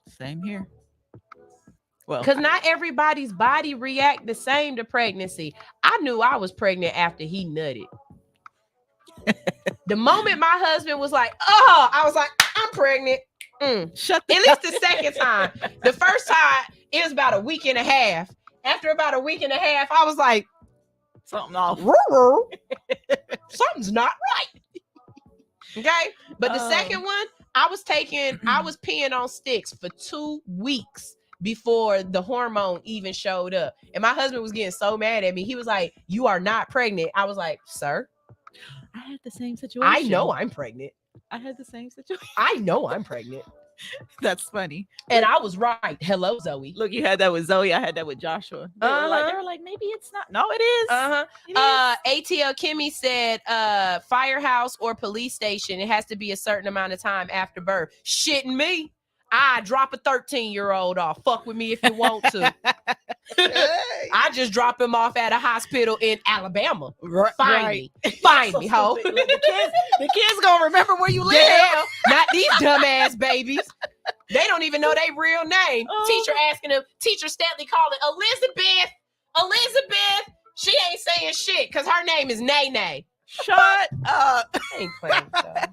Same here. Well, because not everybody's body react the same to pregnancy. I knew I was pregnant after he nutted. The moment my husband was like, "Oh," I was like, "I'm pregnant." Shut at least the second time. The first time, it was about a week and a half. After about a week and a half, I was like, something off. Something's not right. Okay. But the second one, I was peeing on sticks for 2 weeks before the hormone even showed up. And my husband was getting so mad at me. He was like, "You are not pregnant." I was like, "Sir, I had the same situation. I know I'm pregnant. I had the same situation. I know I'm pregnant." That's funny. And I was right. Hello, Zoe. Look, you had that with Zoe. I had that with Joshua. They were like, maybe it's not. No, it is. ATL Kimmy said, firehouse or police station, it has to be a certain amount of time after birth. Shitting me. I drop a 13-year-old off. Fuck with me if you want to. I just drop him off at a hospital in Alabama. Find me, ho. The kids gonna remember where you live. Yeah, not these dumbass babies. They don't even know their real name. Teacher asking them. Teacher Stanley calling Elizabeth. She ain't saying shit because her name is Nene. Shut up. I ain't playing with y'all.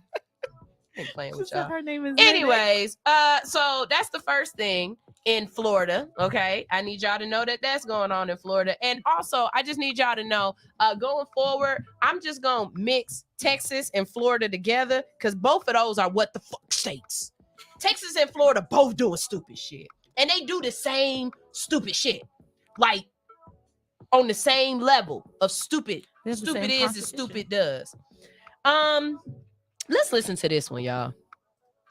Playing with y'all. Her name is anyways, so that's the first thing in Florida. Okay, I need y'all to know that that's going on in Florida. And also I just need y'all to know going forward, I'm just gonna mix Texas and Florida together because both of those are what the fuck states. Texas and Florida both doing stupid shit, and they do the same stupid shit, like on the same level of stupid. Stupid is and stupid does. Let's listen to this one, y'all.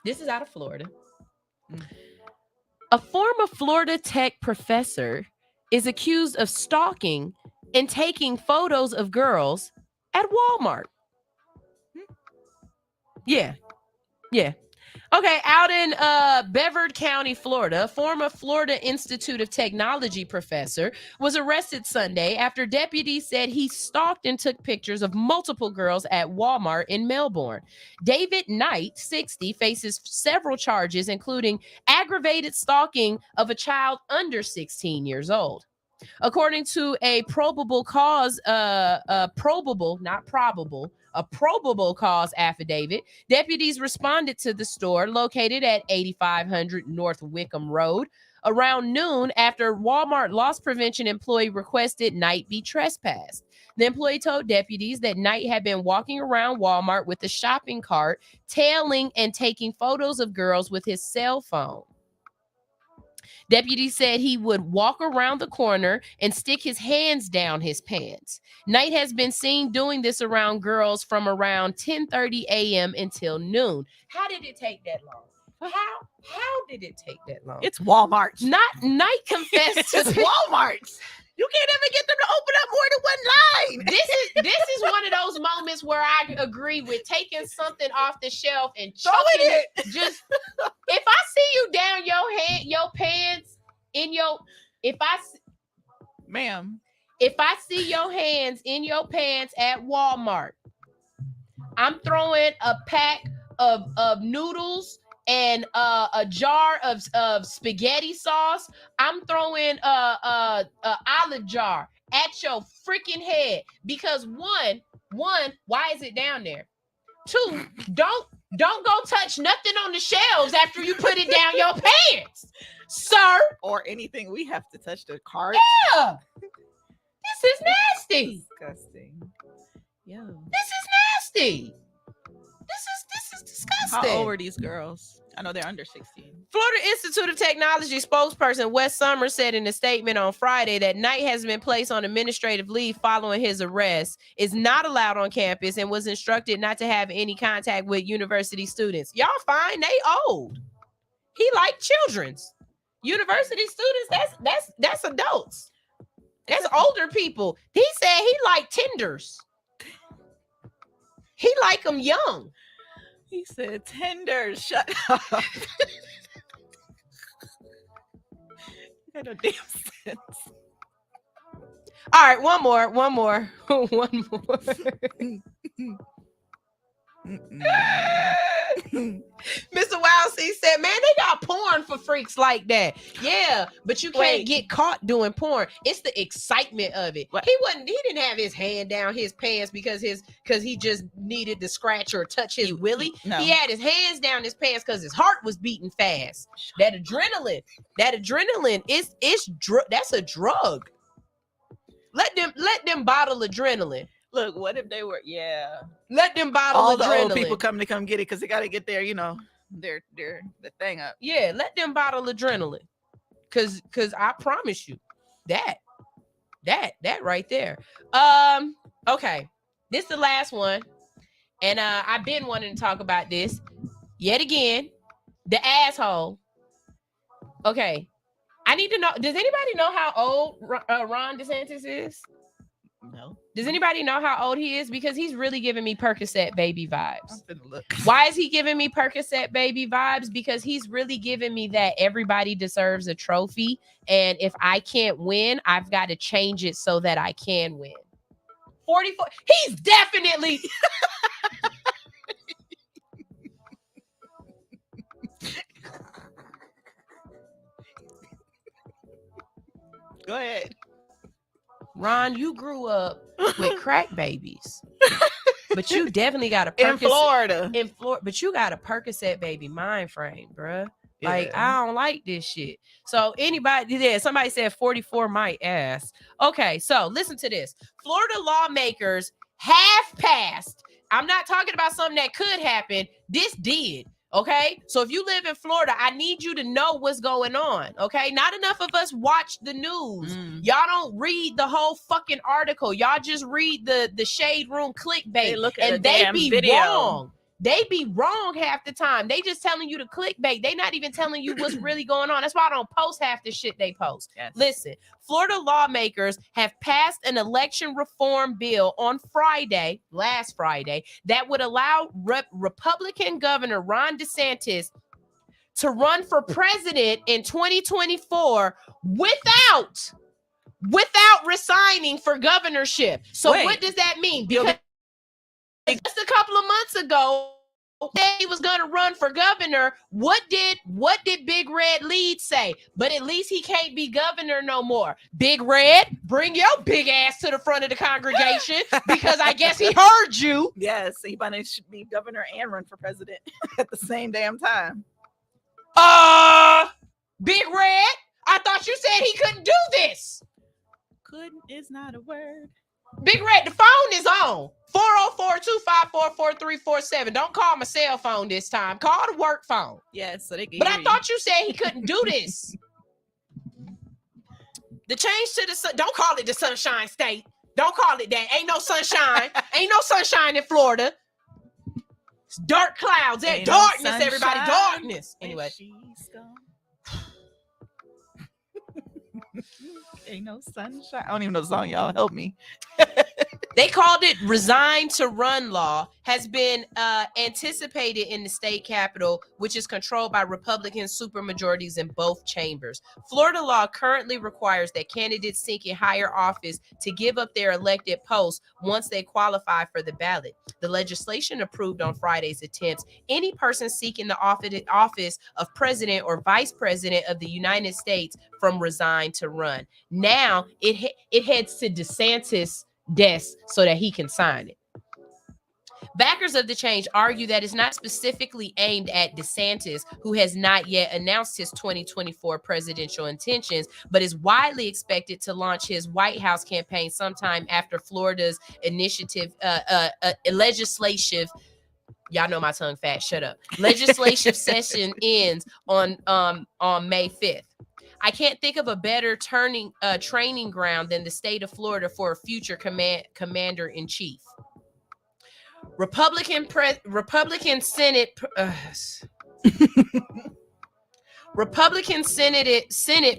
This is out of Florida. A former Florida Tech professor is accused of stalking and taking photos of girls at Walmart. Yeah. Okay, out in Brevard County, Florida, a former Florida Institute of Technology professor was arrested Sunday after deputies said he stalked and took pictures of multiple girls at Walmart in Melbourne. David Knight, 60, faces several charges, including aggravated stalking of a child under 16 years old. According to a probable cause affidavit, deputies responded to the store located at 8500 North Wickham Road around noon after Walmart loss prevention employee requested Knight be trespassed. The employee told deputies that Knight had been walking around Walmart with a shopping cart, tailing and taking photos of girls with his cell phone. Deputy said he would walk around the corner and stick his hands down his pants. Knight has been seen doing this around girls from around 10:30 a.m. until noon. How did it take that long? How did it take that long? It's Walmart. Knight confessed to It's Walmart. You can't ever get them to open up more than one line. This is one of those moments where I agree with taking something off the shelf and Throwing chucking it. Just if I see you down your pants in your Ma'am. If I see your hands in your pants at Walmart, I'm throwing a pack of noodles and a jar of spaghetti sauce. I'm throwing a olive jar at your freaking head because one, why is it down there? Two, don't go touch nothing on the shelves after you put it down your pants, sir. Or anything we have to touch the cart. Yeah, this is nasty. Disgusting. Yeah. This is nasty. This is disgusting. How old are these girls? I know they're under 16. Florida Institute of Technology spokesperson Wes Summers said in a statement on Friday that Knight has been placed on administrative leave following his arrest, is not allowed on campus, and was instructed not to have any contact with university students. Y'all fine? They old. He like children's. University students, that's adults. That's older people. He said he like tenders. He like them young. He said tender. Shut up. Had no damn sense. All right, one more. Mr. Wildseed said, man, they got porn for freaks like that. Yeah, but you can't get caught doing porn. It's the excitement of it. He didn't have his hand down his pants because he just needed to scratch or touch his willy. No. He had his hands down his pants because his heart was beating fast. That adrenaline that's a drug. Let them bottle adrenaline. Look, what if they were? Yeah. Let them bottle all adrenaline. the old people come get it because they got to get their, their the thing up. Yeah, let them bottle adrenaline. Cause I promise you that right there. Okay. This is the last one. And I've been wanting to talk about this yet again. The asshole. Okay. I need to know, does anybody know how old Ron DeSantis is? No. Does anybody know how old he is? Because he's really giving me Percocet baby vibes. I'm finna look. Why is he giving me Percocet baby vibes? Because he's really giving me that everybody deserves a trophy. And if I can't win, I've got to change it so that I can win. 44. He's definitely. Go ahead. Ron, you grew up with crack babies, but you definitely got a Percocet in Florida. But you got a Percocet baby mind frame, bruh. Like, I don't like this shit. So somebody said 44 might ask. Okay, so listen to this. Florida lawmakers have passed. I'm not talking about something that could happen. This did. Okay, so if you live in Florida, I need you to know what's going on. Okay, not enough of us watch the news. Y'all don't read the whole fucking article. Y'all just read the shade room clickbait, They look at and they be video. wrong. They be wrong half the time. They just telling you to clickbait. They not even telling you what's really going on. That's why I don't post half the shit they post. Yes. Listen, Florida lawmakers have passed an election reform bill on Friday, last Friday, that would allow Republican Governor Ron DeSantis to run for president in 2024 without resigning for governorship. So what does that mean? Because just a couple of months ago, he was going to run for governor. What did Big Red lead say? But at least he can't be governor no more. Big Red, bring your big ass to the front of the congregation because I guess he heard you. Yes, he should be governor and run for president at the same damn time. Big Red, I thought you said he couldn't do this. Couldn't is not a word. Big Red, the phone is on. 404-254-4347. Don't call my cell phone this time. Call the work phone. Yes, so they can. But I thought you said he couldn't do this. The change to the sun. Don't call it the Sunshine State. Don't call it that. Ain't no sunshine. Ain't no sunshine in Florida. It's dark clouds. Ain't darkness, no everybody. Darkness. Anyway. Ain't no sunshine. I don't even know the song. Y'all help me. They called it resign to run law, has been anticipated in the state capitol, which is controlled by Republican supermajorities in both chambers. Florida law currently requires that candidates seeking higher office to give up their elected posts once they qualify for the ballot. The legislation approved on Friday's attempts any person seeking the office of president or vice president of the United States from resign to run. Now it heads to DeSantis' desk so that he can sign it. Backers of the change argue that it's not specifically aimed at DeSantis, who has not yet announced his 2024 presidential intentions, but is widely expected to launch his White House campaign sometime after Florida's legislative. Y'all know my tongue fat. Shut up. Legislative session ends on May 5th. I can't think of a better training ground than the state of Florida for a future commander-in-chief. Republican Senate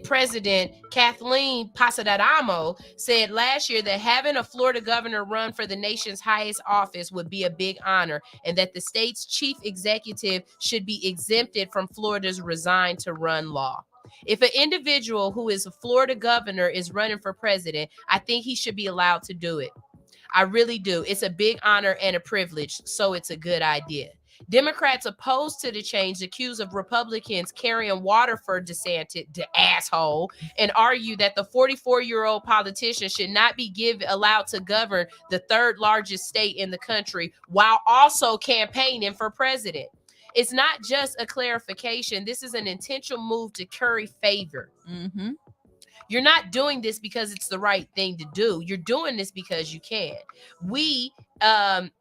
President Kathleen Pasadadamo said last year that having a Florida governor run for the nation's highest office would be a big honor, and that the state's chief executive should be exempted from Florida's resign to run law. If an individual who is a Florida governor is running for president, I think he should be allowed to do it. I really do. It's a big honor and a privilege, so it's a good idea. Democrats opposed to the change accuse of Republicans carrying water for DeSantis, the asshole, and argue that the 44-year-old politician should not be allowed to govern the third largest state in the country while also campaigning for president. It's not just a clarification. This is an intentional move to curry favor. Mm-hmm. You're not doing this because it's the right thing to do. You're doing this because you can. We,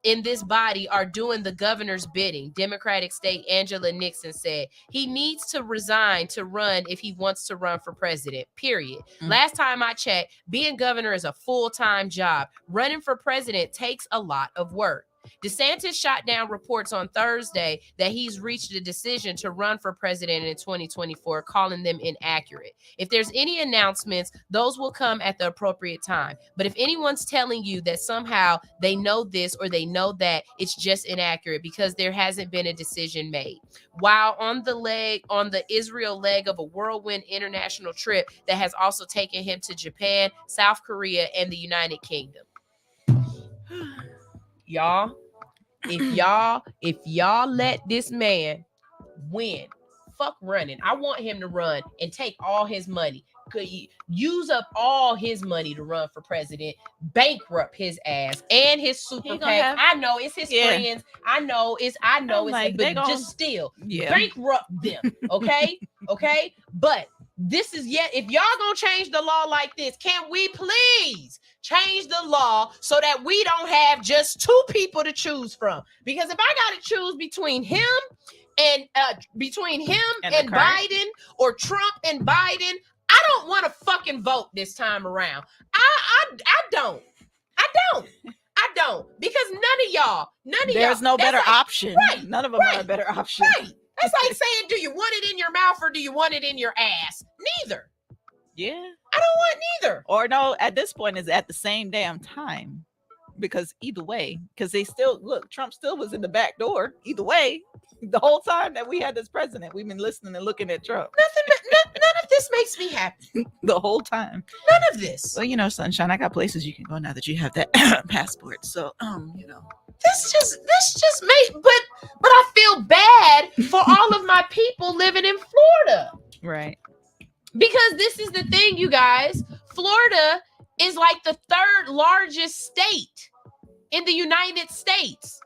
in this body, are doing the governor's bidding. Democratic State Angela Nixon said he needs to resign to run if he wants to run for president, period. Last time I checked, being governor is a full-time job. Running for president takes a lot of work. DeSantis shot down reports on Thursday that he's reached a decision to run for president in 2024, calling them inaccurate. If there's any announcements, those will come at the appropriate time. But if anyone's telling you that somehow they know this or they know that, it's just inaccurate because there hasn't been a decision made. While on the Israel leg of a whirlwind international trip that has also taken him to Japan, South Korea, and the United Kingdom. Y'all, if y'all let this man win, fuck running. I want him to run and take all his money. Could use up all his money to run for president, bankrupt his ass and his super PAC. I know it's his friends. I know it's like, but just still bankrupt them. Okay. Okay. But this is if y'all gonna change the law like this, can we please change the law so that we don't have just two people to choose from? Because if I gotta choose between him and Biden or Trump and Biden, I don't want to fucking vote this time around. I don't. don't, because none of There's no better like, option. Right, None of them are a better option. Right. That's like saying, do you want it in your mouth or do you want it in your ass? Neither. Yeah. I don't want neither. Or no, at this point is at the same damn time. Because either way, because they still look, Trump still was in the back door. Either way, the whole time that we had this president, we've been listening and looking at Trump. None of this makes me happy. The whole time. None of this. Well, sunshine, I got places you can go now that you have that passport. So, This just made, but I feel bad for all of my people living in Florida. Right. Because this is the thing, you guys. Florida is like the third largest state in the United States.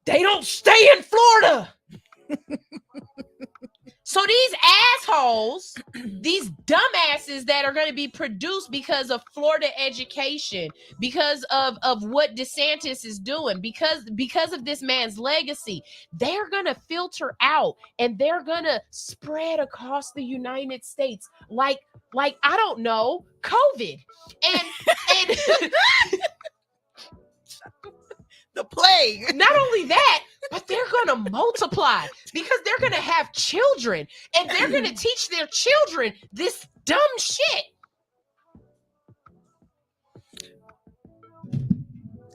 They don't stay in Florida. So these assholes, these dumbasses that are going to be produced because of Florida education, because of what DeSantis is doing, because of this man's legacy, they're going to filter out and they're going to spread across the United States like I don't know, COVID. And the plague. Not only that, but they're going to multiply because they're going to have children and they're going to teach their children this dumb shit.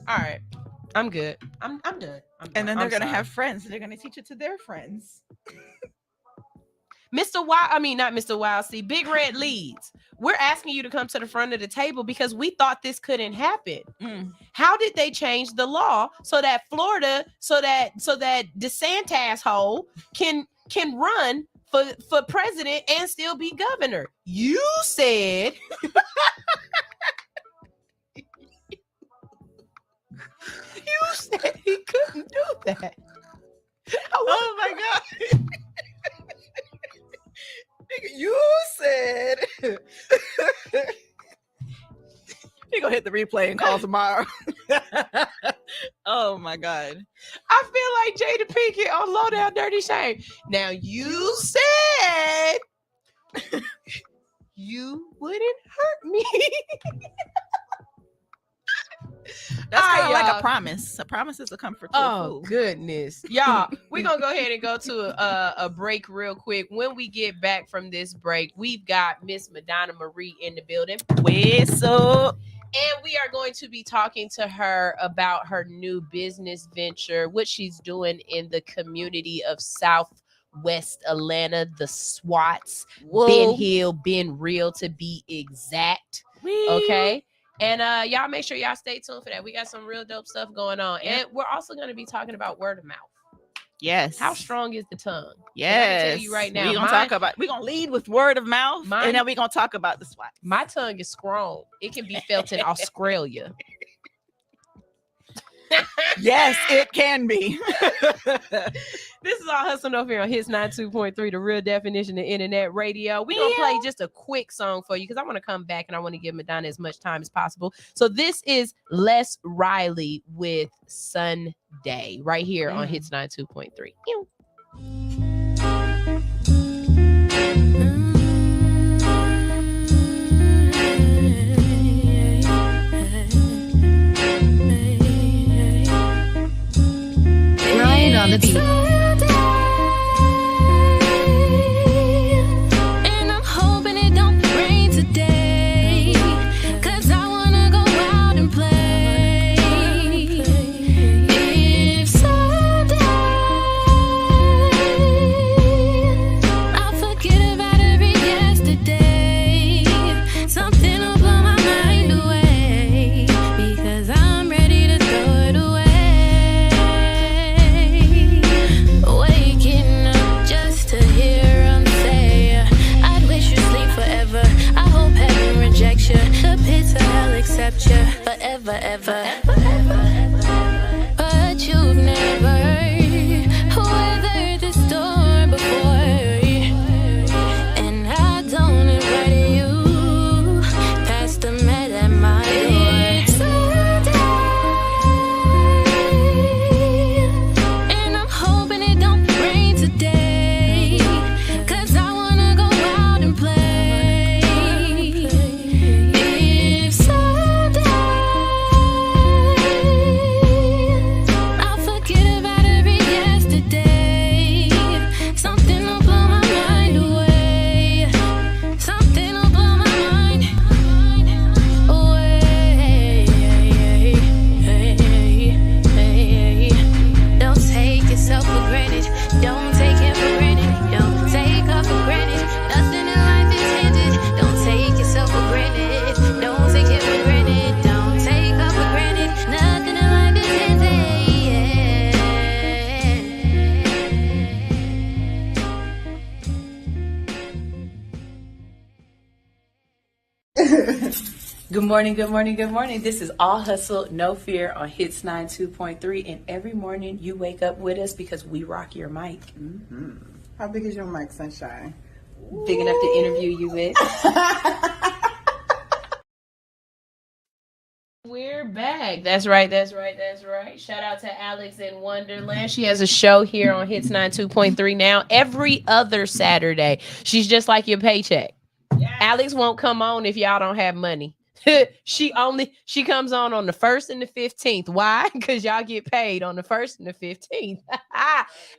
All right. I'm good. I'm done. And then they're going to have friends and they're going to teach it to their friends. Not Mr. Wild. See, Big Red Leads. We're asking you to come to the front of the table because we thought this couldn't happen. How did they change the law so that Florida, so that DeSantis hole can run for president and still be governor? You said he couldn't do that. Oh my God. You said you're gonna hit the replay and call tomorrow. Oh my God. I feel like Jada Pinkett on Low Down Dirty Shame. Now you said you wouldn't hurt me. That's kind of like a promise. A promise is a comfort to a fool. Goodness. Y'all, we're going to go ahead and go to a break real quick. When we get back from this break, we've got Miss Madonna Marie in the building. What's up? And we are going to be talking to her about her new business venture, what she's doing in the community of Southwest Atlanta, the SWATs. Whoa. Ben Hill, Ben Real to be exact. Whee. Okay. And y'all make sure y'all stay tuned for that. We got some real dope stuff going on. Yep. And we're also going to be talking about word of mouth. Yes. How strong is the tongue? Yes. And I can tell you right now. We're gonna lead with word of mouth, and then we're gonna talk about the SWAT. My tongue is strong. It can be felt in Australia. Yes, it can be. This is All Hustle over here on Hits 92.3, the real definition of internet radio. We're going to play just a quick song for you because I want to come back and I want to give Madonna as much time as possible. So this is Les Riley with Sunday right here on Hits 92.3. Ryan on the beat. Forever, ever. But you've never weathered the storm before, and I don't invite you past the mat at my door. And I'm hoping it don't rain today, 'cause I wanna go out and play. If someday Good morning, good morning, good morning. This is All Hustle, No Fear on Hits 92.3. And every morning you wake up with us because we rock your mic. Mm-hmm. How big is your mic, Sunshine? Big enough to interview you with. We're back. That's right. Shout out to Alex in Wonderland. She has a show here on Hits 92.3 now every other Saturday. She's just like your paycheck. Yes. Alex won't come on if y'all don't have money. She comes on the 1st and the 15th. Why? Because y'all get paid on the 1st and the 15th.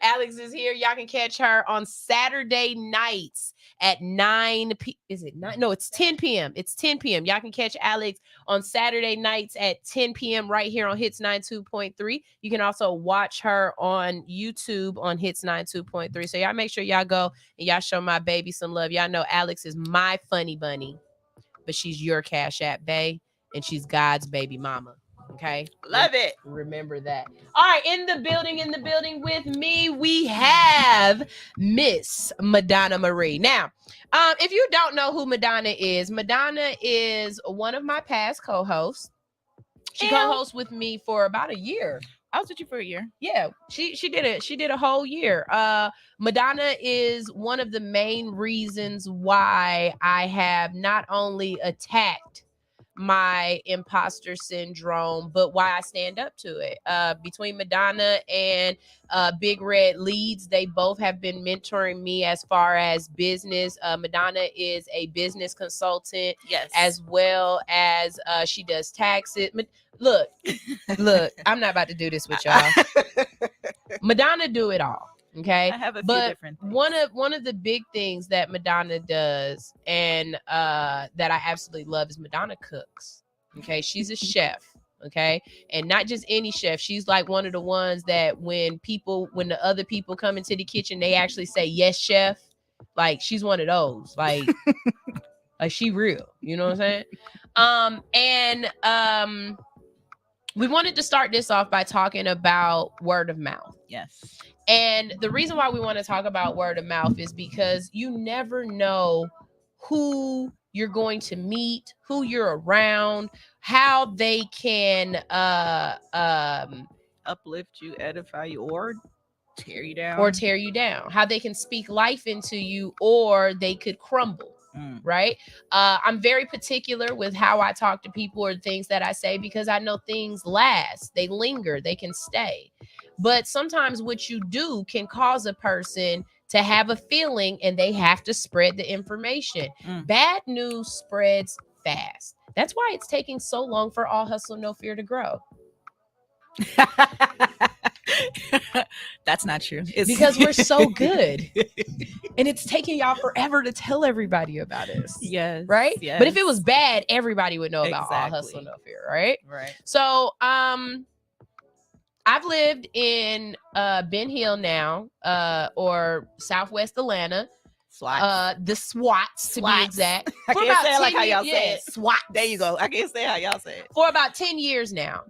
Alex is here. Y'all can catch her on Saturday nights at 9 p. Is it 9? No, it's 10 p.m. It's 10 p.m. Y'all can catch Alex on Saturday nights at 10 p.m. right here on Hits 92.3. You can also watch her on YouTube on Hits 92.3. So y'all make sure y'all go and y'all show my baby some love. Y'all know Alex is my funny bunny, but she's your Cash App bae, and she's God's baby mama. Okay? Love it. Remember that. All right, in the building with me, we have Miss Madonna Marie. Now, if you don't know who Madonna is one of my past co-hosts. She co-hosts with me for about a year. I was with you for a year. Yeah, she did a whole year. Madonna is one of the main reasons why I have not only attacked my imposter syndrome, but why I stand up to it. Between Madonna and Big Red Leads, they both have been mentoring me as far as business. Madonna is a business consultant, yes, as well as she does taxes. Look, I'm not about to do this with y'all. Madonna do it all. Okay, I have a few different things. One of the big things that Madonna does and that I absolutely love is Madonna cooks. Okay, she's a chef. Okay, and not just any chef. She's like one of the ones that when the other people come into the kitchen, they actually say yes, chef. Like she's one of those. Like she real. You know what I'm saying? We wanted to start this off by talking about word of mouth. Yes. And the reason why we want to talk about word of mouth is because you never know who you're going to meet, who you're around, how they can uplift you, edify you, or tear you down. How they can speak life into you, or they could crumble. Right? I'm very particular with how I talk to people or things that I say because I know things last, they linger, they can stay. But sometimes what you do can cause a person to have a feeling and they have to spread the information. Bad news spreads fast. That's why it's taking so long for All Hustle, No Fear to grow. That's not true. Because we're so good. And it's taking y'all forever to tell everybody about us. Yes. Right? Yes. But if it was bad, everybody would know about All Hustle, No Fear, right? Right. So I've lived in Ben Hill now, or Southwest Atlanta. The SWATs to be exact. I can't say it like how y'all say it. SWAT. There you go. I can't say how y'all say it. For about 10 years now.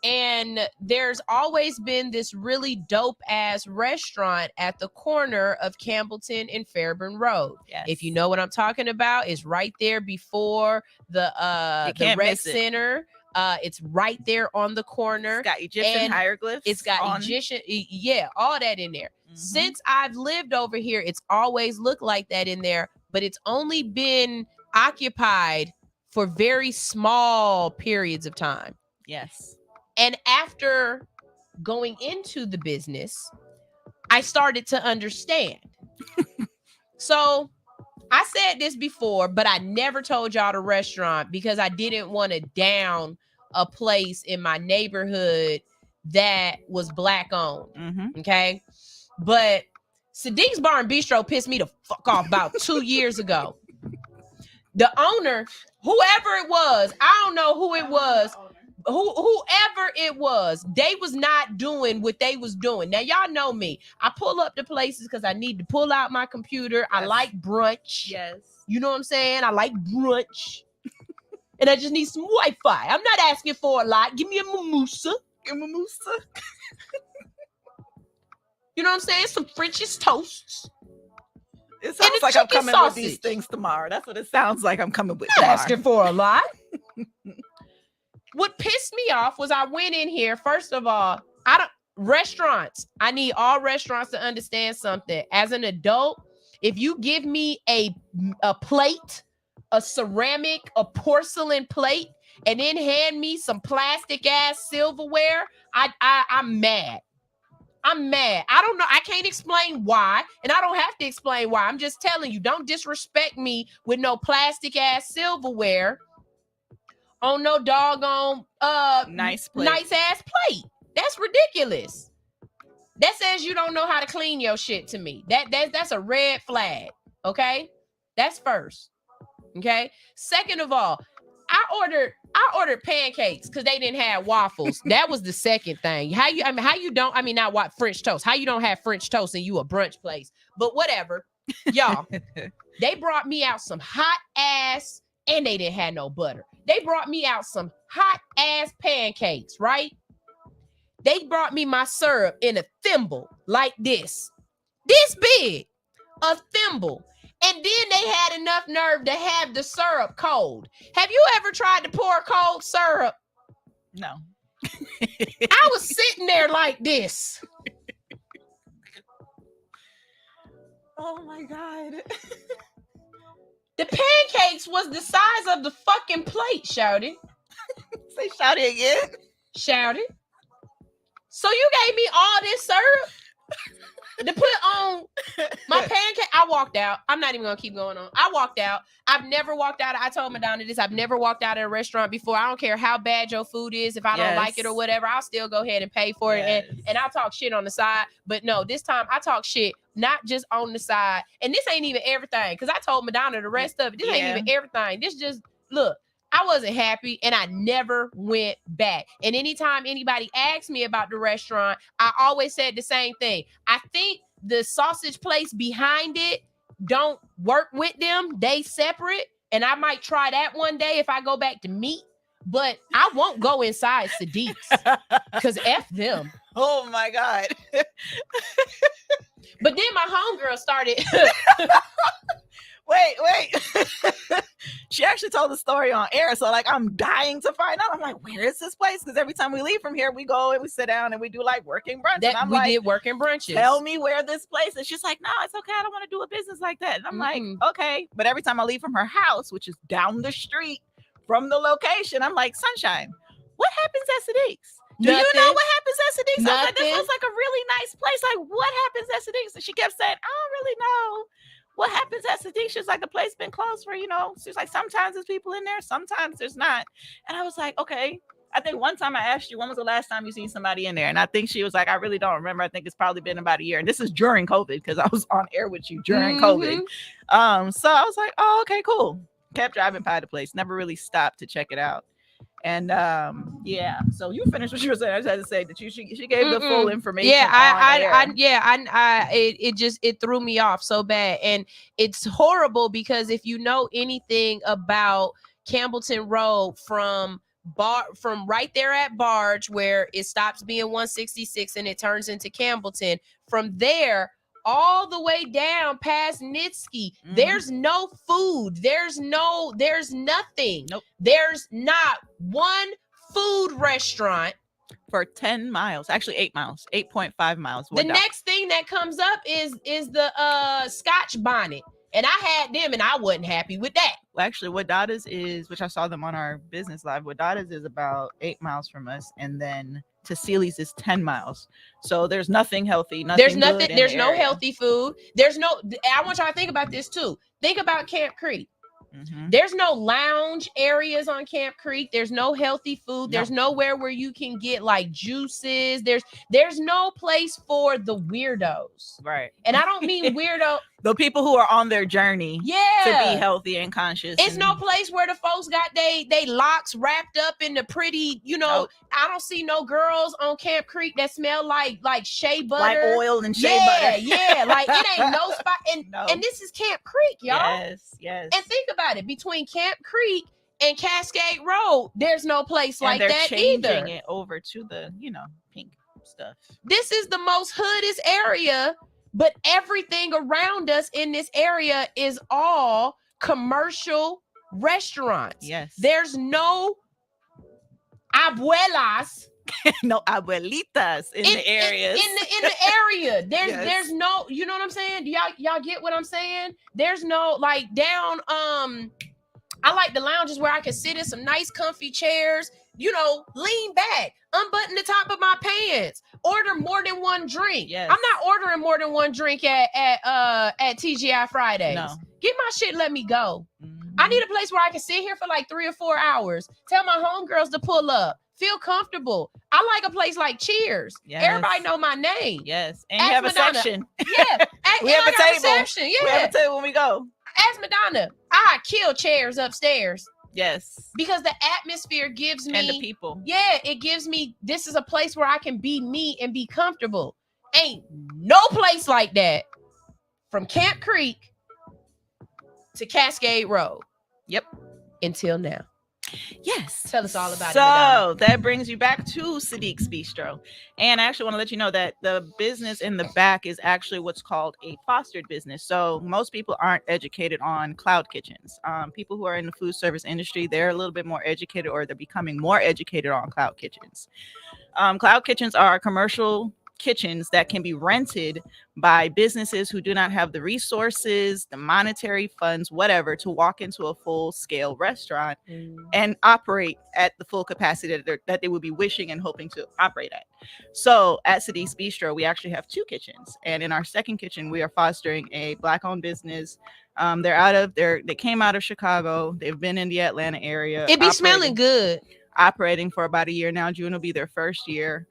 And there's always been this really dope ass restaurant at the corner of Campbellton and Fairburn Road. Yes. If you know what I'm talking about, it's right there before the rec center. It's right there on the corner. It's got Egyptian hieroglyphs. It's got Egyptian, all that in there. Since I've lived over here, it's always looked like that in there, but it's only been occupied for very small periods of time. Yes. And after going into the business, I started to understand. So I said this before, but I never told y'all the restaurant because I didn't want to down a place in my neighborhood that was Black owned. Okay. But Sadiq's Bar and Bistro pissed me the fuck off about 2 years ago. The owner, whoever it was, I don't know who it was, whoever it was, they was not doing what they was doing. Now, y'all know me. I pull up the places because I need to pull out my computer. Yes. I like brunch. Yes. You know what I'm saying? I like brunch. And I just need some Wi-Fi. I'm not asking for a lot. Give me a mimosa. You know what I'm saying? Some French's toasts. It sounds like I'm coming with these things tomorrow. That's what it sounds like I'm coming with tomorrow. Asking for a lot. What pissed me off was I went in here. First of all, restaurants. I need all restaurants to understand something. As an adult, if you give me a plate, a ceramic, a porcelain plate, and then hand me some plastic ass silverware, I'm mad. I'm mad. I don't know. I can't explain why, and I don't have to explain why. I'm just telling you, don't disrespect me with no plastic ass silverware on no doggone nice ass plate. That's ridiculous. That says you don't know how to clean your shit to me. That's a red flag. Okay? That's first. Okay? Second of all, I ordered pancakes because they didn't have waffles. That was the second thing. Not what French toast. How you don't have French toast and you a brunch place? But whatever. Y'all, they brought me out some hot ass, and they didn't have no butter. They brought me out some hot ass pancakes, right? They brought me my syrup in a thimble like this big, a thimble. And then they had enough nerve to have the syrup cold. Have you ever tried to pour cold syrup? No. I was sitting there like this. Oh my God. The pancakes was the size of the fucking plate, Shouty. Say Shouty again. Shouty. So you gave me all this syrup to put on my pancake? I walked out. I'm not even going to keep going on. I walked out. I've never walked out. I told Madonna this. I've never walked out of a restaurant before. I don't care how bad your food is. If I don't like it or whatever, I'll still go ahead and pay for it. And I'll talk shit on the side. But no, this time I talk shit, not just on the side. And this ain't even everything. Because I told Madonna the rest of it. This ain't even everything. This just, look. I wasn't happy and I never went back. And anytime anybody asked me about the restaurant, I always said the same thing. I think the sausage place behind it don't work with them. They separate. And I might try that one day if I go back to meat. But I won't go inside Sadiq's because F them. Oh my God. But then my homegirl started... Wait. She actually told the story on air. So like, I'm dying to find out. I'm like, where is this place? Because every time we leave from here, we go and we sit down and we do like working brunch. We did working brunches. Tell me where this place is. She's like, no, it's okay. I don't want to do a business like that. And I'm like, okay. But every time I leave from her house, which is down the street from the location, I'm like, sunshine, what happens at Sadiq's? Do you know what happens at Sadiq's? I was like, this looks like a really nice place. Like, what happens at Sadiq's? And she kept saying, I don't really know. What happens at Sadiq? She's like, the place been closed for, she's like, sometimes there's people in there, sometimes there's not. And I was like, okay. I think one time I asked you, when was the last time you seen somebody in there? And I think she was like, I really don't remember. I think it's probably been about a year. And this is during COVID because I was on air with you during COVID. So I was like, oh, okay, cool. Kept driving by the place. Never really stopped to check it out. And so you finished what you were saying. I just had to say that she gave the full information. It threw me off so bad. And it's horrible because if you know anything about Campbellton Road from right there at Barge, where it stops being 166 and it turns into Campbellton, from there all the way down past Nitsky, there's no food. There's nothing. Nope. There's not one food restaurant for 10 miles, actually 8 miles, 8.5 miles. The next thing that comes up is the Scotch Bonnet. And I had them and I wasn't happy with that. Well, actually, what Dada's is, which I saw them on our business live, what Dada's is about 8 miles from us. And then to Sealy's is 10 miles. So there's nothing healthy. There's no healthy food. I want y'all to think about this too. Think about Camp Creek. There's no lounge areas on Camp Creek. There's no healthy food. There's nowhere where you can get like juices. There's no place for the weirdos. Right. And I don't mean weirdo. The people who are on their journey to be healthy and conscious. It's no place where the folks got they locks wrapped up in the pretty, I don't see no girls on Camp Creek that smell like shea butter. Like oil and shea butter. Yeah. Like it ain't no spot. And this is Camp Creek, y'all. Yes. And think about it. Between Camp Creek and Cascade Road, there's no place like that either. They're changing it over to the, pink stuff. This is the most hoodest area. But everything around us in this area is all commercial restaurants. Yes. There's no abuelas. No abuelitas in the areas. In the area. There's Yes. there's no, you know what I'm saying? Do y'all get what I'm saying? There's no like down I like the lounges where I can sit in some nice comfy chairs, you know, lean back, unbutton the top of my pants, order more than one drink. Yes. I'm not ordering more than one drink at TGI Fridays. No. Get my shit, let me go. I need a place where I can sit here for like 3 or 4 hours, tell my homegirls to pull up, feel comfortable. I like a place like Cheers. Yes. Everybody know my name. Yes. And you have Madonna. a section. Yeah. We have a table. Reception. Yeah. We have a table when we go. Ask Madonna. I kill chairs upstairs. Yes. Because the atmosphere gives me, And the people. Yeah, it gives me, this is a place where I can be me and be comfortable. Ain't no place like that from Camp Creek to Cascade Road. Yep. Until now. Yes. Tell us all about it. So that brings you back to Sadiq's Bistro. And I actually want to let you know that the business in the back is actually what's called a fostered business. So most people aren't educated on cloud kitchens. People who are in the food service industry, they're a little bit more educated, or they're becoming more educated on cloud kitchens. Cloud kitchens are commercial kitchens that can be rented by businesses who do not have the resources, the monetary funds, whatever, to walk into a full-scale restaurant and operate at the full capacity that they would be wishing and hoping to operate at. So at Sadiq's Bistro, we actually have 2 kitchens, and in our second kitchen, we are fostering a Black-owned business. They came out of Chicago. They've been in the Atlanta area. It be smelling good. Operating for about a year now. June will be their first year.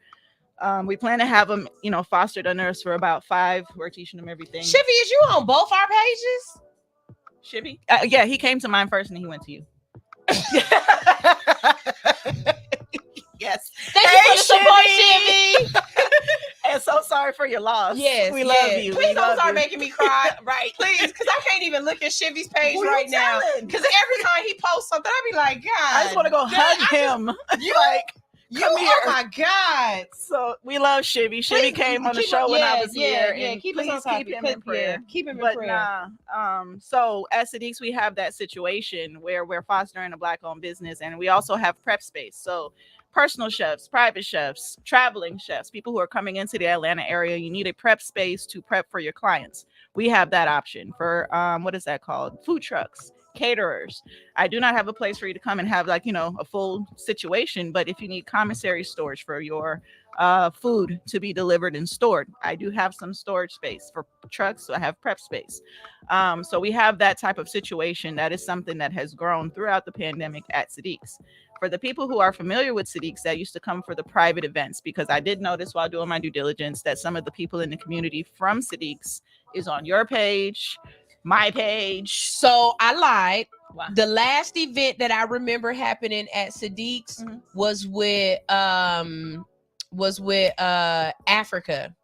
We plan to have them, fostered under us for about 5. We're teaching them everything. Shivy, is you on both our pages? Shivy? Yeah, he came to mine first and he went to you. Yes. Thank you for the support, Shivy. And so sorry for your loss. Yes, we love you. Please don't start you. making me cry. Right. Please, because I can't even look at Shivy's page right now. Because every time he posts something, I be like, God. I just want to go hug him. Come here. Oh my God. So we love Shivy. Shivy came on the show when I was here. And keep please us on keep him in prayer. Keep him in prayer. So at Sadiq's, we have that situation where we're fostering a Black-owned business, and we also have prep space. So personal chefs, private chefs, traveling chefs, people who are coming into the Atlanta area, you need a prep space to prep for your clients. We have that option for what is that called? Food trucks. Caterers. I do not have a place for you to come and have a full situation, but if you need commissary storage for your food to be delivered and stored, I do have some storage space for trucks. So I have prep space. So we have that type of situation. That is something that has grown throughout the pandemic at Sadiq's. For the people who are familiar with Sadiq's that used to come for the private events, because I did notice while doing my due diligence that some of the people in the community from Sadiq's is on your page, my page. So I lied. Wow. The last event that I remember happening at Sadiq's was with Africa.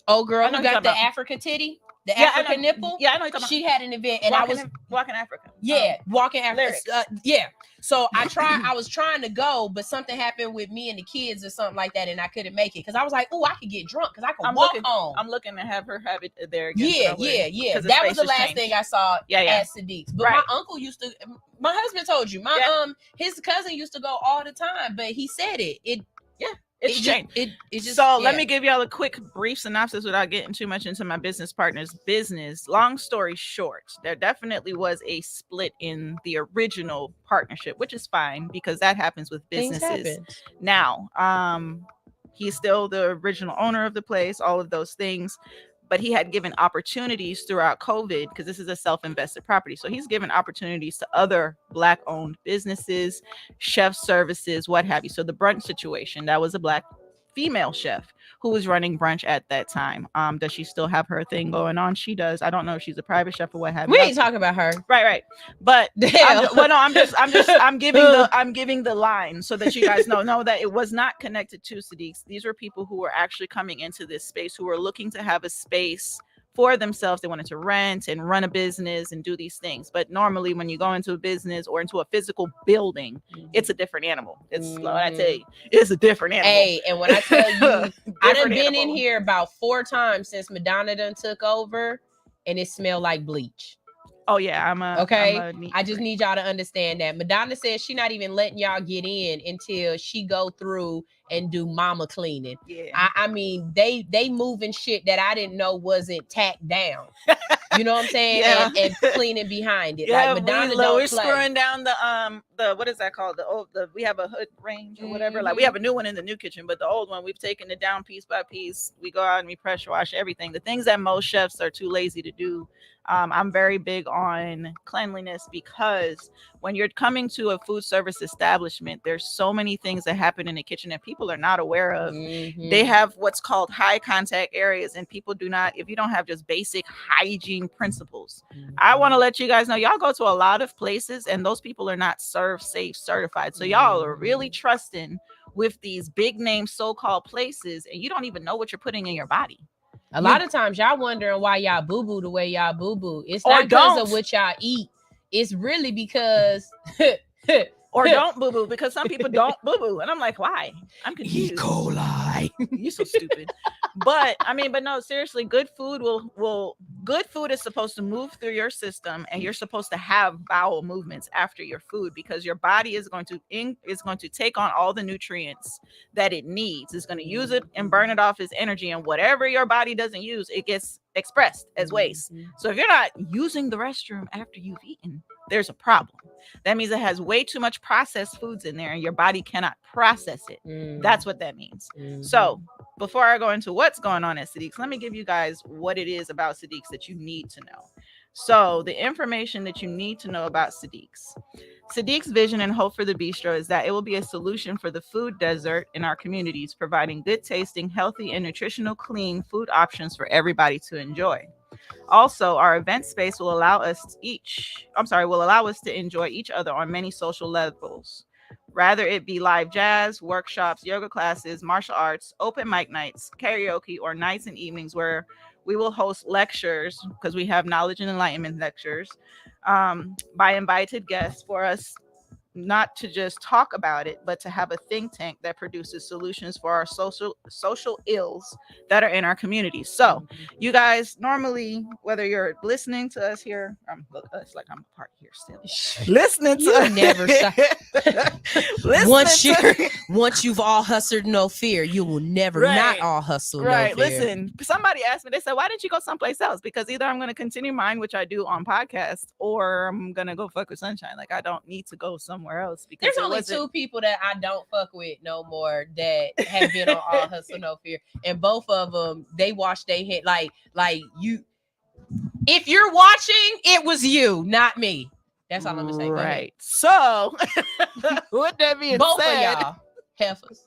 Oh girl who got the Africa titty, the Africa nipple. Yeah, I know you're talking She about. had an event and Walking Africa. Yeah, Walking Africa. Lyrics. Yeah. So I was trying to go, but something happened with me and the kids or something like that, and I couldn't make it because I was like, oh, I could get drunk because I could walk home. I'm looking to have her have it there again. Yeah. That was the last thing I saw at Sadiq's. But my uncle used to. My husband told you. His cousin used to go all the time, but he said it. It's changed. It just. So let me give y'all a quick brief synopsis without getting too much into my business partner's business. Long story short, there definitely was a split in the original partnership, which is fine because that happens with businesses. Now, he's still the original owner of the place, all of those things. But he had given opportunities throughout COVID because this is a self-invested property. So he's given opportunities to other Black-owned businesses, chef services, what have you. So the brunch situation, that was a Black female chef who was running brunch at that time. Does she still have her thing going on? She does. I don't know if she's a private chef or what have you. We ain't talking about her. Right. But I'm giving the line so that you guys know that it was not connected to Sadiq's. These were people who were actually coming into this space who were looking to have a space for themselves. They wanted to rent and run a business and do these things. But normally when you go into a business or into a physical building, it's a different animal. It's what I tell you, it's a different animal. Hey, and when I tell you, I done been in here about 4 times since Madonna done took over, and it smelled like bleach. Oh yeah, okay. I just need y'all to understand that. Madonna says she not even letting y'all get in until she go through and do mama cleaning. Yeah. I mean, they moving shit that I didn't know wasn't tacked down. You know what I'm saying? Yeah. And cleaning behind it. Yeah, Like Madonna don't we're play. screwing down the what is that called? We have a hood range or whatever. Like we have a new one in the new kitchen, but the old one we've taken it down piece by piece. We go out and we pressure wash everything. The things that most chefs are too lazy to do. I'm very big on cleanliness because when you're coming to a food service establishment, there's so many things that happen in the kitchen that people are not aware of. They have what's called high contact areas, and people do not, if you don't have just basic hygiene principles. I want to let you guys know, y'all go to a lot of places and those people are not Serve Safe certified. So y'all are really trusting with these big name so-called places, and you don't even know what you're putting in your body. A lot of times y'all wondering why y'all boo-boo the way y'all boo-boo. It's not because of what y'all eat. It's really because or don't boo-boo, because some people don't boo-boo. And I'm like, why? I'm confused. E. coli. You're so stupid. But no, seriously, good food good food is supposed to move through your system, and you're supposed to have bowel movements after your food, because your body is going to take on all the nutrients that it needs. It's going to use it and burn it off as energy, and whatever your body doesn't use, it gets expressed as waste. So if you're not using the restroom after you've eaten, there's a problem. That means it has way too much processed foods in there and your body cannot process it. That's what that means. So before I go into what's going on at Sadiq's, let me give you guys what it is about Sadiq's that you need to know. So the information that you need to know about Sadiq's. Sadiq's vision and hope for the bistro is that it will be a solution for the food desert in our communities, providing good tasting, healthy, and nutritional, clean food options for everybody to enjoy. Also, our event space will allow us to enjoy each other on many social levels. Rather it be live jazz, workshops, yoga classes, martial arts, open mic nights, karaoke, or nights and evenings where we will host lectures, because we have knowledge and enlightenment lectures, by invited guests, for us not to just talk about it, but to have a think tank that produces solutions for our social ills that are in our community. So you guys, normally, whether you're listening to us here, look, us like I'm a part here still. Listening to us. Never stop. Once you've all hustled, no fear, you will never not all hustle, no fear. Listen, somebody asked me, they said, why didn't you go someplace else? Because either I'm going to continue mine, which I do on podcasts, or I'm going to go fuck with Sunshine. Like, I don't need to go somewhere else, because there's only two people that I don't fuck with no more that have been on All Hustle No Fear, and both of them, they wash their head like you. If you're watching, it was you, not me. That's all I'm gonna say. Right. So with that being both said, of y'all heifers.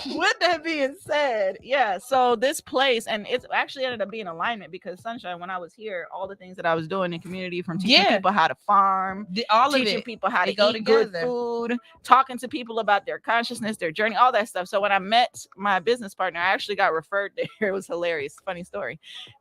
With that being said, yeah, so this place, and it's actually ended up being alignment, because Sunshine, when I was here, all the things that I was doing in community, from teaching people how to farm, teaching people how to eat good food, talking to people about their consciousness, their journey, all that stuff. So when I met my business partner, I actually got referred there. It was hilarious, funny story.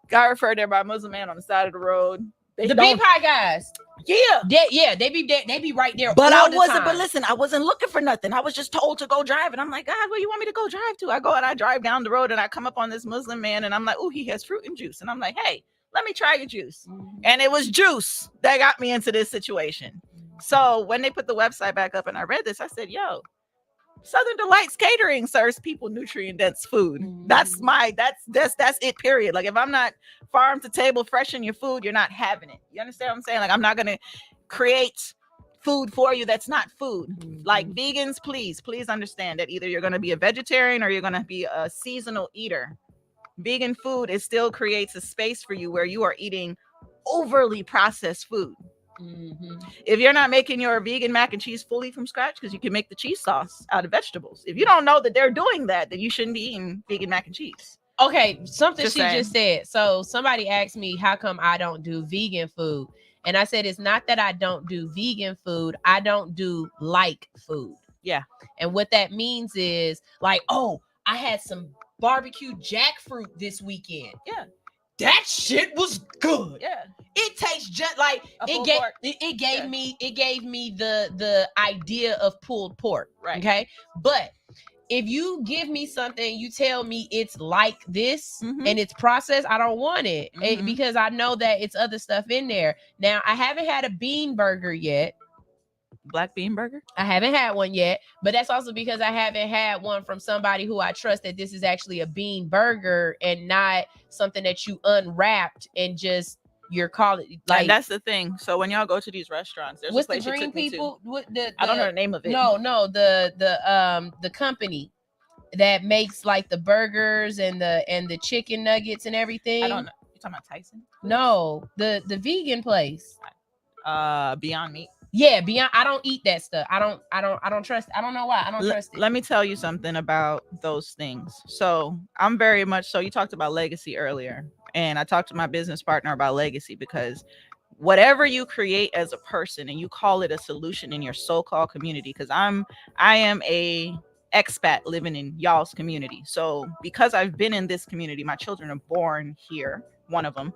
Got referred there by a Muslim man on the side of the road. The bee pie guys. They be right there. But I wasn't, but listen, I wasn't looking for nothing. I was just told to go drive. And I'm like, God, where you want me to go drive to? I go and I drive down the road and I come up on this Muslim man and I'm like, oh, he has fruit and juice. And I'm like, hey, let me try your juice. And it was juice that got me into this situation. So when they put the website back up and I read this, I said, yo, Southern Delights Catering serves people nutrient dense food. That's it, period. Like, if I'm not farm to table fresh in your food, you're not having it. You understand what I'm saying? Like, I'm not gonna create food for you that's not food. Like, vegans, please understand that either you're gonna be a vegetarian or you're gonna be a seasonal eater. Vegan food, it still creates a space for you where you are eating overly processed food. If you're not making your vegan mac and cheese fully from scratch, because you can make the cheese sauce out of vegetables. If you don't know that they're doing that, then you shouldn't be eating vegan mac and cheese. Okay, something just said. So somebody asked me, how come I don't do vegan food? And I said, it's not that I don't do vegan food. I don't do like food. Yeah. And what that means is like, oh, I had some barbecue jackfruit this weekend. Yeah. That shit was good. Yeah. It tastes just like it gave me the idea of pulled pork. Right. Okay. But if you give me something, you tell me it's like this Mhm. and it's processed, I don't want it. Mhm. Because I know that it's other stuff in there. Now, I haven't had a bean burger yet. Black bean burger? I haven't had one yet, but that's also because I haven't had one from somebody who I trust that this is actually a bean burger and not something that you unwrapped and just you're calling like. And that's the thing. So when y'all go to these restaurants, there's What's a place the you green took me people? to. What I don't know the name of it. No, the company that makes like the burgers and the chicken nuggets and everything. I don't know. You talking about Tyson? No, the vegan place. Beyond Meat. Yeah, Beyond. I don't eat that stuff. I don't trust. I don't know why. I don't trust it. Let me tell you something about those things. So I'm very much so. You talked about legacy earlier, and I talked to my business partner about legacy because whatever you create as a person and you call it a solution in your so-called community, because I am a expat living in y'all's community. So because I've been in this community, my children are born here, one of them,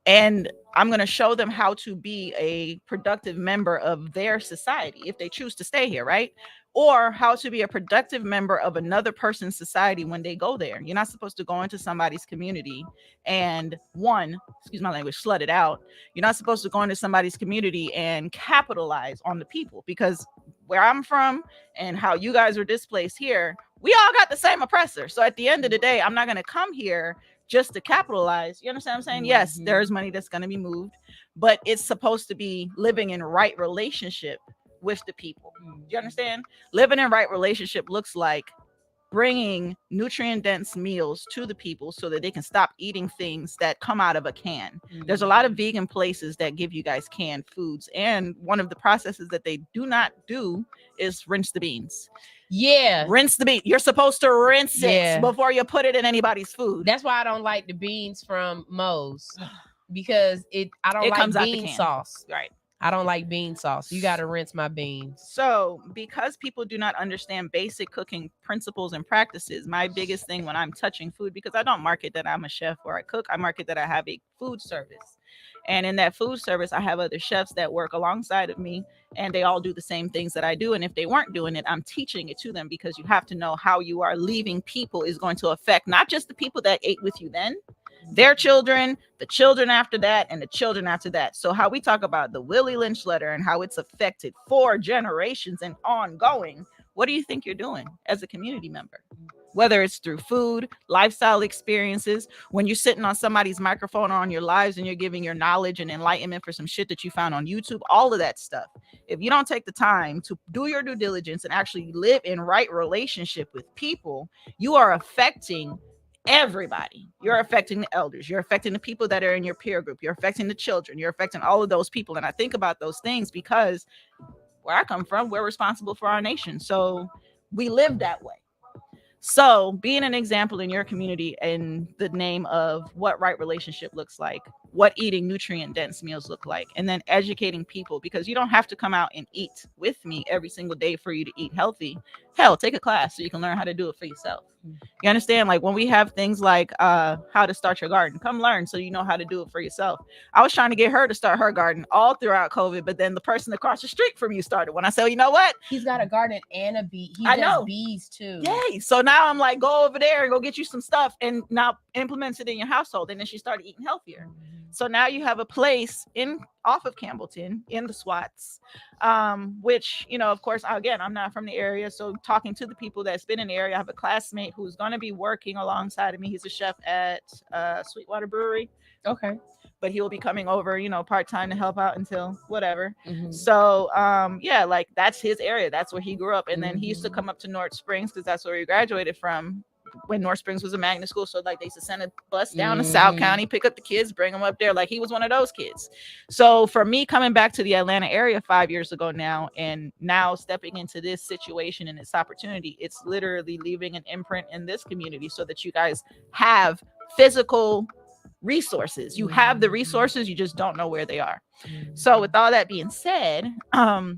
and I'm going to show them how to be a productive member of their society if they choose to stay here, right? Or how to be a productive member of another person's society when they go there. You're not supposed to go into somebody's community and excuse my language, slut it out. You're not supposed to go into somebody's community and capitalize on the people, because where I'm from and how you guys are displaced here, we all got the same oppressor. So at the end of the day, I'm not going to come here just to capitalize. You understand what I'm saying? Mm-hmm. Yes, there's money that's going to be moved, but it's supposed to be living in right relationship with the people. Do you understand? Living in right relationship looks like bringing nutrient dense meals to the people so that they can stop eating things that come out of a can. Mm-hmm. There's a lot of vegan places that give you guys canned foods, and one of the processes that they do not do is rinse the beans. Yeah, rinse the bean. You're supposed to rinse it before you put it in anybody's food. That's why I don't like the beans from Moe's, because I don't like bean sauce. Right. I don't like bean sauce. You got to rinse my beans. So because people do not understand basic cooking principles and practices, my biggest thing when I'm touching food, because I don't market that I'm a chef or I cook, I market that I have a food service. And in that food service, I have other chefs that work alongside of me, and they all do the same things that I do. And if they weren't doing it, I'm teaching it to them, because you have to know how you are leaving people is going to affect not just the people that ate with you then, their children, the children after that, and the children after that. So how we talk about the Willie Lynch letter and how it's affected 4 generations and ongoing, what do you think you're doing as a community member? Whether it's through food, lifestyle experiences, when you're sitting on somebody's microphone or on your lives and you're giving your knowledge and enlightenment for some shit that you found on YouTube, all of that stuff. If you don't take the time to do your due diligence and actually live in right relationship with people, you are affecting everybody. You're affecting the elders. You're affecting the people that are in your peer group. You're affecting the children. You're affecting all of those people. And I think about those things because where I come from, we're responsible for our nation. So we live that way. So being an example in your community in the name of what right relationship looks like, what eating nutrient dense meals look like, and then educating people, because you don't have to come out and eat with me every single day for you to eat healthy. Hell, take a class so you can learn how to do it for yourself. You understand? Like when we have things like how to start your garden, come learn so you know how to do it for yourself. I was trying to get her to start her garden all throughout COVID, but then the person across the street from you started. When I said, you know what? He's got a garden and a bee. He I does know. bees too. Yay. So now I'm like, go over there and go get you some stuff and now implement it in your household. And then she started eating healthier. So now you have a place off of Campbellton in the SWATs, which, you know, of course, again, I'm not from the area. So talking to the people that's been in the area, I have a classmate who's going to be working alongside of me. He's a chef at Sweetwater Brewery. Okay. But he will be coming over, you know, part-time to help out until whatever. Mm-hmm. So, yeah, like that's his area. That's where he grew up. And then he used to come up to North Springs because that's where he graduated from, when North Springs was a magnet school. So like they used to send a bus down to South County, pick up the kids, bring them up there. Like he was one of those kids. So for me coming back to the Atlanta area 5 years ago now, and now stepping into this situation and this opportunity, it's literally leaving an imprint in this community so that you guys have physical resources. You have the resources, you just don't know where they are. So with all that being said,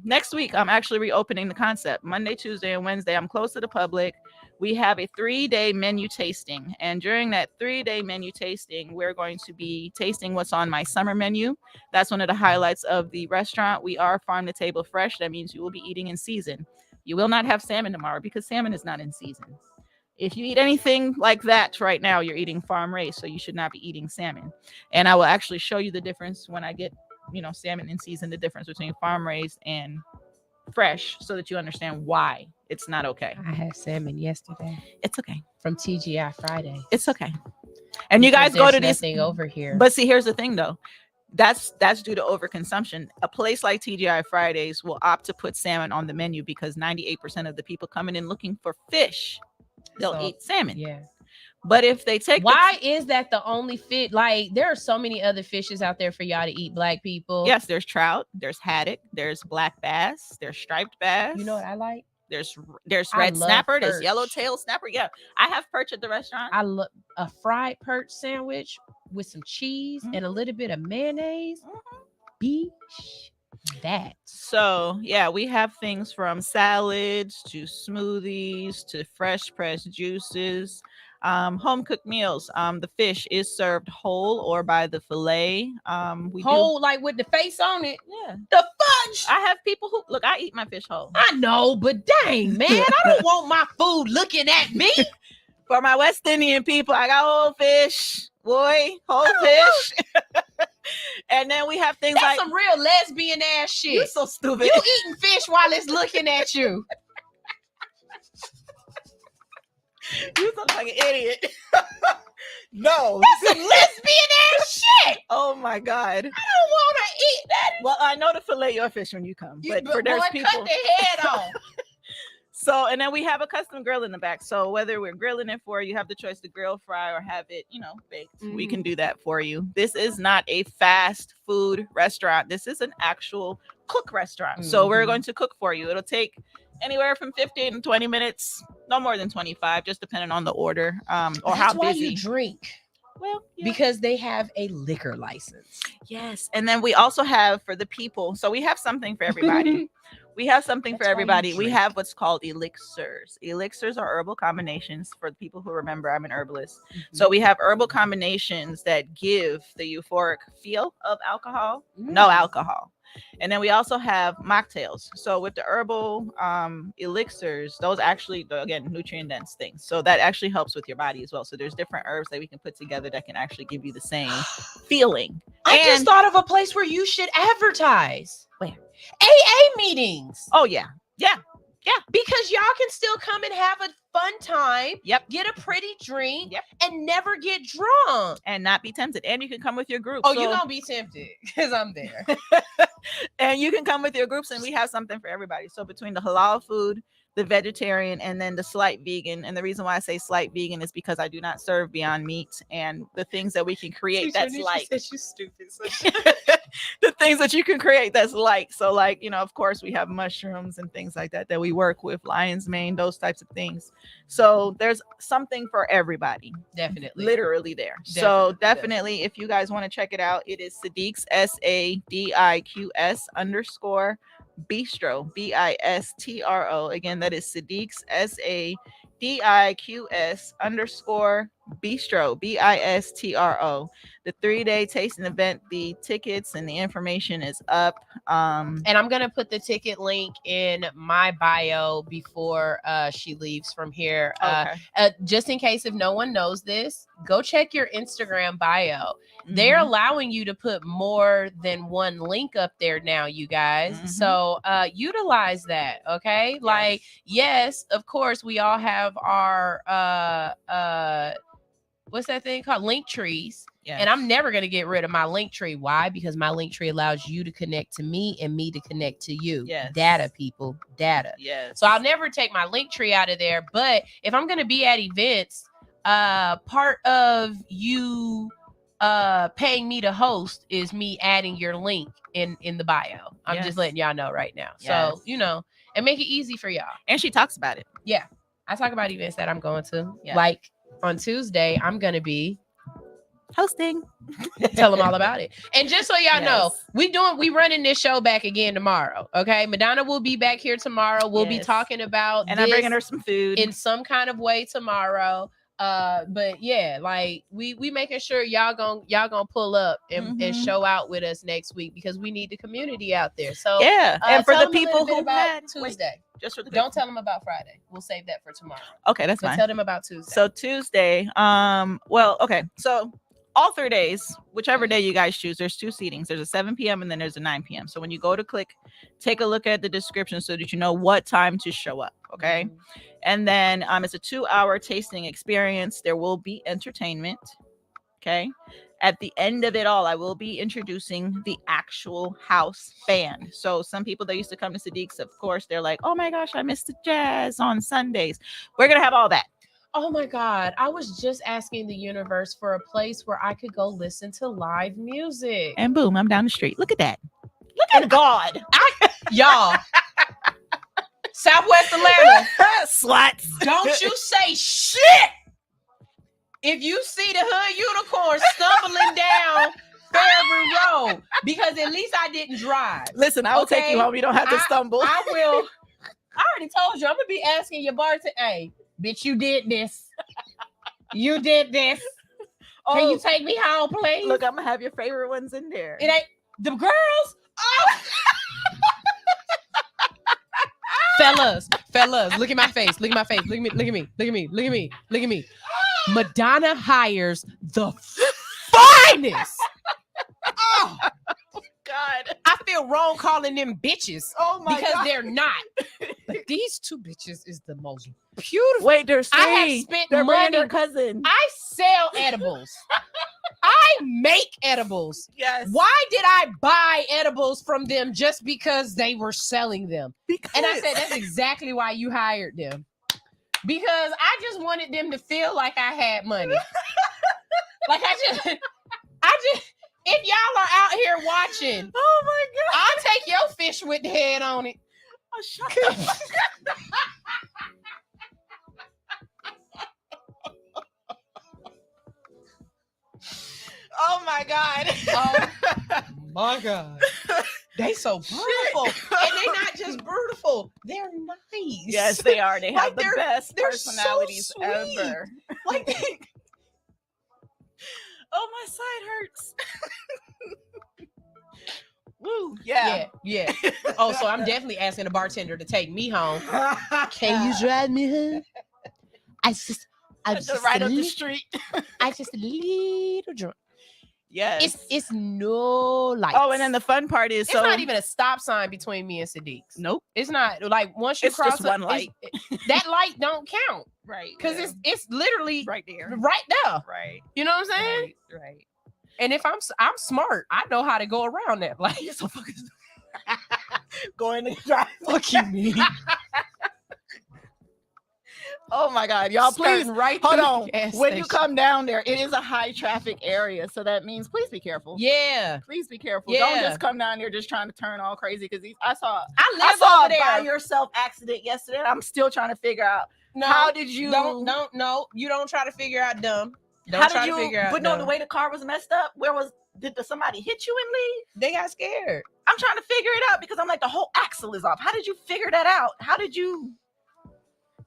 next week I'm actually reopening the concept. Monday, Tuesday, and Wednesday I'm closed to the public. We have a 3-day menu tasting, and during that 3-day menu tasting, we're going to be tasting what's on my summer menu. That's one of the highlights of the restaurant. We are farm to table fresh. That means you will be eating in season. You will not have salmon tomorrow because salmon is not in season. If you eat anything like that right now, you're eating farm raised, so you should not be eating salmon. And I will actually show you the difference when I get, salmon in season, the difference between farm raised and fresh, so that you understand why it's not okay. I had salmon yesterday. It's okay. From TGI Friday. It's okay. And you guys go to this thing over here. But see, here's the thing though. That's due to overconsumption. A place like TGI Fridays will opt to put salmon on the menu because 98% of the people coming in looking for fish, they'll eat salmon. Yeah. But if they take why is that the only fish? Like, there are so many other fishes out there for y'all to eat, Black people. Yes, there's trout, there's haddock, there's black bass, there's striped bass. You know what I like? There's red snapper, there's yellowtail snapper. Yeah, I have perch at the restaurant. I love a fried perch sandwich with some cheese and a little bit of mayonnaise. Beach that. So yeah, we have things from salads to smoothies to fresh pressed juices, home cooked meals. The fish is served whole or by the fillet. Whole, like with the face on it. Yeah. The fudge. I have people who look. I eat my fish whole. I know, but dang, man, I don't want my food looking at me. For my West Indian people, I got whole fish, boy, whole fish. And then we have things That's like some real lesbian ass shit. You're so stupid. You eating fish while it's looking at you. You look like an idiot. No. That's some lesbian ass shit. Oh my God. I don't want to eat that. Well, I know to fillet your fish when you come, but for there's people cut their head off. So, and then we have a custom grill in the back. So whether we're grilling it for you, have the choice to grill, fry, or have it, baked. We can do that for you. This is not a fast food restaurant. This is an actual cook restaurant. So we're going to cook for you. It'll take anywhere from 15 to 20 minutes, no more than 25, just depending on the order or That's how why busy you drink. Well, yeah. Because they have a liquor license. Yes. And then we also have for the people. So we have something for everybody. We have something for everybody. We have what's called elixirs. Elixirs are herbal combinations for the people who remember I'm an herbalist. So we have herbal combinations that give the euphoric feel of alcohol, no alcohol. And then we also have mocktails. So with the herbal elixirs, those actually, again, nutrient dense things. So that actually helps with your body as well. So there's different herbs that we can put together that can actually give you the same feeling. I just thought of a place where you should advertise. Where? AA meetings. Oh, yeah. Yeah. Yeah. Because y'all can still come and have a fun time. Yep. Get a pretty drink. Yep. And never get drunk. And not be tempted. And you can come with your group. Oh, you're going to be tempted because I'm there. And you can come with your groups and we have something for everybody. So between the halal food, the vegetarian, and then the slight vegan. And the reason why I say slight vegan is because I do not serve Beyond Meat, and the things that we can create that's light. You stupid. The things that you can create that's light. So like, of course we have mushrooms and things like that we work with, lion's mane, those types of things. So there's something for everybody. Definitely. Literally there. So definitely if you guys want to check it out, it is Sadiq's SADIQS _ Bistro, BISTRO. Again, that is Sadiq's SADIQS _ Bistro, BISTRO. The 3-day tasting event, the tickets and the information is up. And I'm gonna put the ticket link in my bio before she leaves from here. Just in case if no one knows this, go check your Instagram bio. They're allowing you to put more than one link up there now, you guys. So utilize that, okay? Yes. Like, yes, of course, we all have our what's that thing called? Link trees. Yes. And I'm never going to get rid of my link tree. Why? Because my link tree allows you to connect to me and me to connect to you. Yes. Data, people. Data. Yes. So I'll never take my link tree out of there. But if I'm going to be at events, part of you paying me to host is me adding your link in the bio. I'm just letting y'all know right now. So, and make it easy for y'all. And she talks about it. Yeah. I talk about events that I'm going to. Yeah. Like on Tuesday, I'm going to be hosting. Tell them all about it. And just so y'all know, we running this show back again tomorrow. Okay. Madonna will be back here tomorrow. We'll be talking about and I'm bringing her some food in some kind of way tomorrow. But yeah, like we making sure y'all gonna pull up and show out with us next week because we need the community out there. So yeah, and for tell the them a little people bit who about had Tuesday. just for the Don't tell them about Friday. We'll save that for tomorrow. Okay, that's But fine. tell them about Tuesday. So Tuesday, well, okay, so all 3 days, whichever day you guys choose, there's 2 seatings. There's a 7 p.m. and then there's a 9 p.m. So when you go to click, take a look at the description so that you know what time to show up. Okay. And then it's a 2-hour tasting experience. There will be entertainment. Okay. At the end of it all, I will be introducing the actual house band. So some people that used to come to Sadiq's, of course, they're like, oh my gosh, I missed the jazz on Sundays. We're going to have all that. Oh my God. I was just asking the universe for a place where I could go listen to live music. And boom, I'm down the street. Look at that. Look at God. Y'all. Southwest Atlanta. Sluts. Don't you say shit. If you see the hood unicorn stumbling down Fairbury Road, because at least I didn't drive. Listen, I will take you home. You don't have to stumble. I will. I already told you. I'm going to be asking your bartender, hey, bitch, you did this. You did this. Can you take me home, please? Look, I'm going to have your favorite ones in there. It ain't the girls. Oh. Fellas, look at my face. Look at me. Madonna hires the finest. Oh. God. I feel wrong calling them bitches. Oh my because God. They're not. But these 2 bitches is the most beautiful. Wait, there's 3. I have spent They're money. their cousin. I sell edibles. I make edibles. Yes. Why did I buy edibles from them just because they were selling them? And I said, that's exactly why you hired them. Because I just wanted them to feel like I had money. Like I just, if y'all are out here watching, oh my God, I'll take your fish with the head on it. Oh, shut up. Oh my God. Oh my God. They so beautiful. And they're not just beautiful. They're nice. Yes, they are. They have Like, the best they're personalities so sweet. ever. Like oh, my side hurts. Woo, yeah. Oh, so I'm definitely asking the bartender to take me home. Can you drive me home? I just right up the street. I just a little drunk. Yes. It's no lights. Oh, and then the fun part is it's not even a stop sign between me and Sadiq's. Nope. It's not like once you it's cross just one light. That light don't count. Right. Because it's literally right there. Right there. Right. You know what I'm saying? Right. And if I'm smart, I know how to go around that light. You're so fucking going to drive. Fuck you, me. Oh my God, y'all! Please, right hold on. When you station. come down there, it is a high traffic area, so that means please be careful. Yeah, please be careful. Yeah. Don't just come down there just trying to turn all crazy. Because I saw over there. a by yourself accident yesterday. And I'm still trying to figure out how did you you don't try to figure out dumb. Don't how try did to you? figure out But no, dumb. the way the car was messed up. Did somebody hit you and leave? They got scared. I'm trying to figure it out because I'm like the whole axle is off. How did you figure that out? How did you?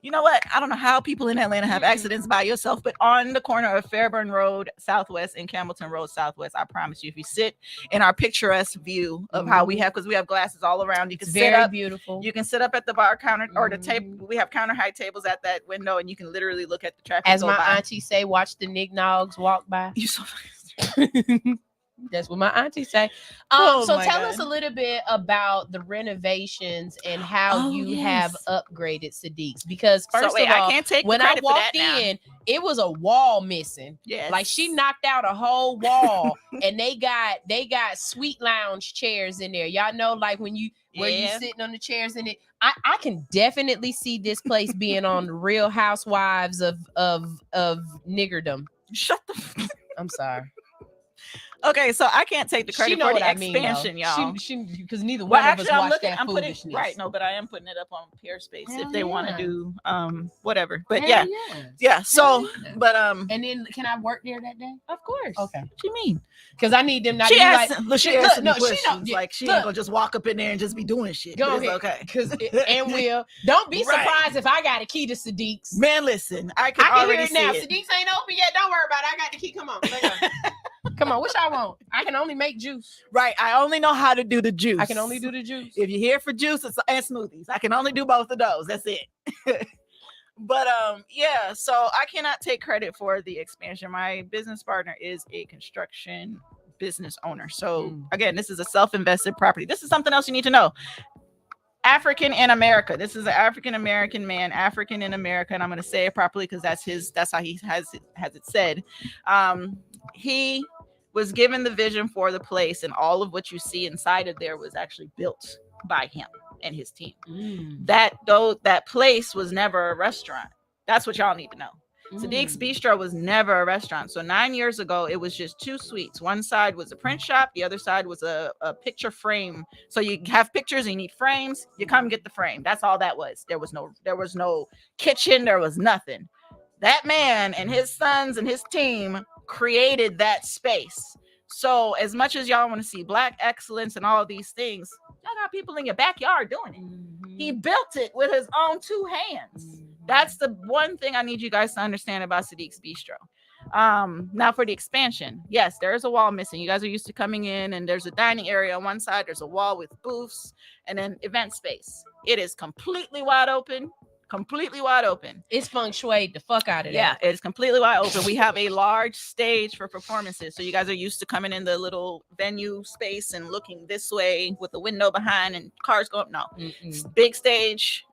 You know what? I don't know how people in Atlanta have accidents by yourself, but on the corner of Fairburn Road Southwest and Campbellton Road Southwest, I promise you, if you sit in our picturesque view of how we have, because we have glasses all around, you can sit up. Beautiful. You can sit up at the bar counter or the table. We have counter height tables at that window, and you can literally look at the traffic. As go my by. auntie say, watch the nignogs walk by. You so. That's what my auntie say. Oh so my tell God. us a little bit about the renovations and how you have upgraded Sadiq's. Because first of all, I can't take when the I credit for walked that in, it was a wall missing. Yes. Like she knocked out a whole wall, and they got sweet lounge chairs in there. Y'all know, like when you where you sitting on the chairs in it. I can definitely see this place being on the Real Housewives of niggerdom. Shut the. I'm sorry. Okay, so I can't take the She credit know for what the I mean, though. expansion, y'all. She because neither Well, one of actually, us I'm watched looking. that I'm putting foolishness. right. No, but I am putting it up on Peerspace Hell if they want to yeah. do whatever. But Hell yeah. So, yeah. but And then can I work there that day? of course. Okay. What you mean? Because I need them not She to be asked. like. Look, she asked me she questions. know. Like she look, ain't gonna just walk up in there and just be doing shit. Go But it's ahead. okay. Because and will don't be Right. surprised if I got a key to Sadiq's. Man, listen, I can I can hear already it now. see it. Sadiq's ain't open yet. Don't worry about it. I got the key. Come on. Let go. Come on. What y'all want? I can only make juice. Right. I only know how to do the juice. I can only do the juice. If you're here for juice and smoothies, I can only do both of those. That's it. But yeah, so I cannot take credit for the expansion. My business partner is a construction business owner. So again, this is a self-invested property. This is something else you need to know. African in America. This is an African American man, African in America, and I'm going to say it properly because that's how he has it said. He was given the vision for the place, and all of what you see inside of there was actually built by him and his team. That place was never a restaurant. That's what y'all need to know. Sadiq's Bistro was never a restaurant. So 9 years ago, it was just two suites. One side was a print shop. The other side was a picture frame. So you have pictures and you need frames. You come get the frame. That's all that was. There was no kitchen. There was nothing. That man and his sons and his team created that space. So as much as y'all want to see Black excellence and all these things, y'all got people in your backyard doing it. He built it with his own two hands. That's the one thing I need you guys to understand about Sadiq's Bistro. Now for the expansion, yes, there is a wall missing. You guys are used to coming in and there's a dining area on one side, there's a wall with booths and then event space. It is completely wide open. It's feng shui the fuck out of that. Yeah, it's completely wide open. We have a large stage for performances. So you guys are used to coming in the little venue space and looking this way with the window behind and cars go up. No, big stage.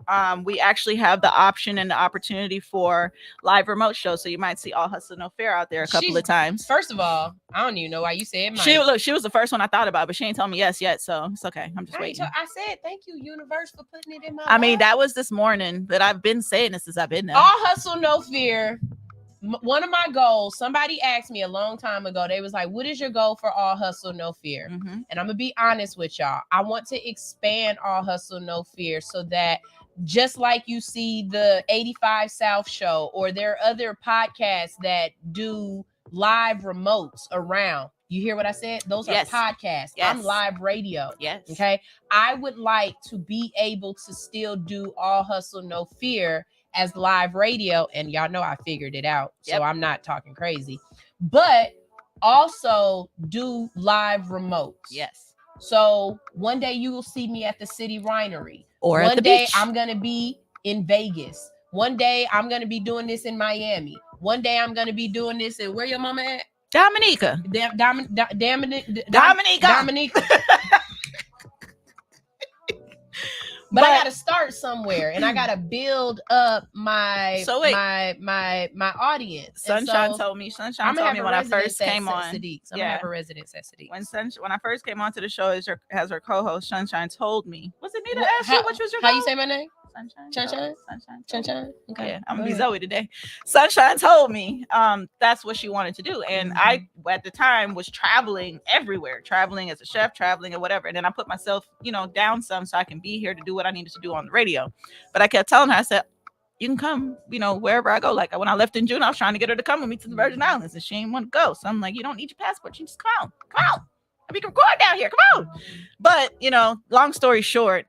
We actually have the option and the opportunity for live remote shows. So you might see All Hustle No Fair out there a couple of times. First of all, I don't even know why you said she was the first one I thought about, but she ain't told me yes yet. So it's okay. I'm just waiting. I said thank you, universe, for putting it in my I mean, life. that was this morning that I've been saying this since I've been there. All Hustle No Fear. One of my goals, somebody asked me a long time ago, they was like, what is your goal for All Hustle No Fear? And I'm gonna be honest with y'all, I want to expand All Hustle No Fear so that just like you see the 85 South show, or there are other podcasts that do live remotes around. You hear what I said? Those are podcasts. Yes. I'm live radio. Yes. Okay. I would like to be able to still do All Hustle No Fear as live radio. And y'all know I figured it out. So I'm not talking crazy. But also do live remotes. Yes. So one day you will see me at the City Winery. Or one at the day beach. I'm going to be in Vegas. One day I'm going to be doing this in Miami. One day I'm going to be doing this in where your mama at? Dominica. Dominica. But I gotta start somewhere, and I gotta build up my my audience. Sunshine told me when I first came on. I'm gonna have a residence at Sadiq. When I first came onto the show as her co-host, Sunshine told me. Was it me that asked you which was your how goal? you say my name? Sunshine. Okay. Yeah, I'm gonna be Zoe today. Sunshine told me that's what she wanted to do, and I at the time was traveling everywhere, traveling as a chef, traveling or whatever. And then I put myself, down some so I can be here to do what I needed to do on the radio. But I kept telling her, I said, you can come, wherever I go. Like when I left in June, I was trying to get her to come with me to the Virgin Islands, and she didn't want to go. So I'm like, you don't need your passport. You just come on. We can record down here. Come on. But long story short,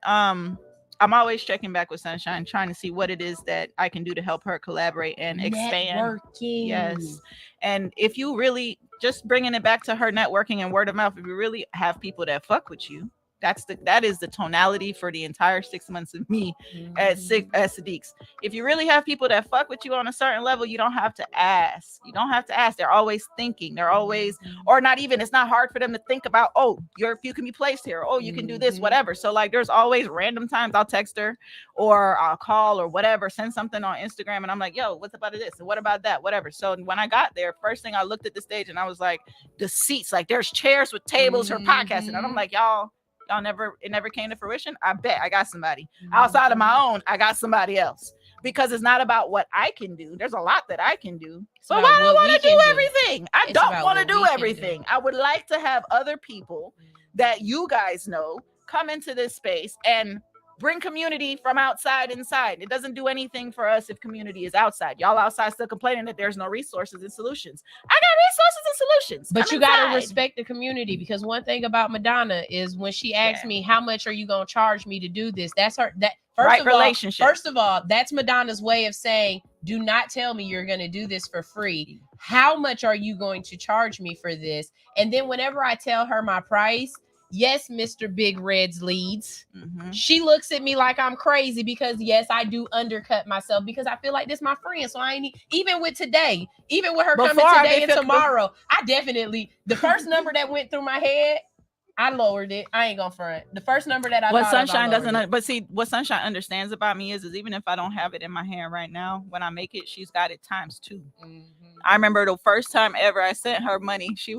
I'm always checking back with Sunshine, trying to see what it is that I can do to help her collaborate and expand. Networking. Yes. And if you really just bringing it back to her networking and word of mouth, if you really have people that fuck with you, that is the tonality for the entire 6 months of me at Sadiq's. If you really have people that fuck with you on a certain level, you don't have to ask. They're always thinking. They're always, or not even, it's not hard for them to think about, you can be placed here. Oh, you can do this, whatever. So like, there's always random times I'll text her or I'll call or whatever, send something on Instagram. And I'm like, yo, what's about this? And what about that? Whatever. So when I got there, first thing I looked at the stage and I was like, the seats, like there's chairs with tables for podcasting. And I'm like, it never came to fruition. I bet I got somebody outside of my own. I got somebody else. because it's not about what I can do. There's a lot that I can do. So about why do I what want we to do can do. everything? I It's don't about want to what do we can everything. I would like to have other people that you guys know come into this space and bring community from outside inside. It doesn't do anything for us if community is outside. Y'all outside still complaining that there's no resources and solutions. I got resources and solutions. But I'm you gotta inside. respect the community, because one thing about Madonna is when she asked me, how much are you gonna charge me to do this? That's her Right relationship. First of all, that's Madonna's way of saying, do not tell me you're gonna do this for free. How much are you going to charge me for this? And then whenever I tell her my price, yes, Mr. Big Red's leads. She looks at me like I'm crazy because yes, I do undercut myself because I feel like this my friend. So I ain't even with today, even with her coming today and tomorrow, I definitely the first number that went through my head, I lowered it. I ain't gonna front. The first number that I what thought Sunshine of, I lowered doesn't it. but see what Sunshine understands about me is even if I don't have it in my hand right now, when I make it, she's got it times 2. I remember the first time ever I sent her money, she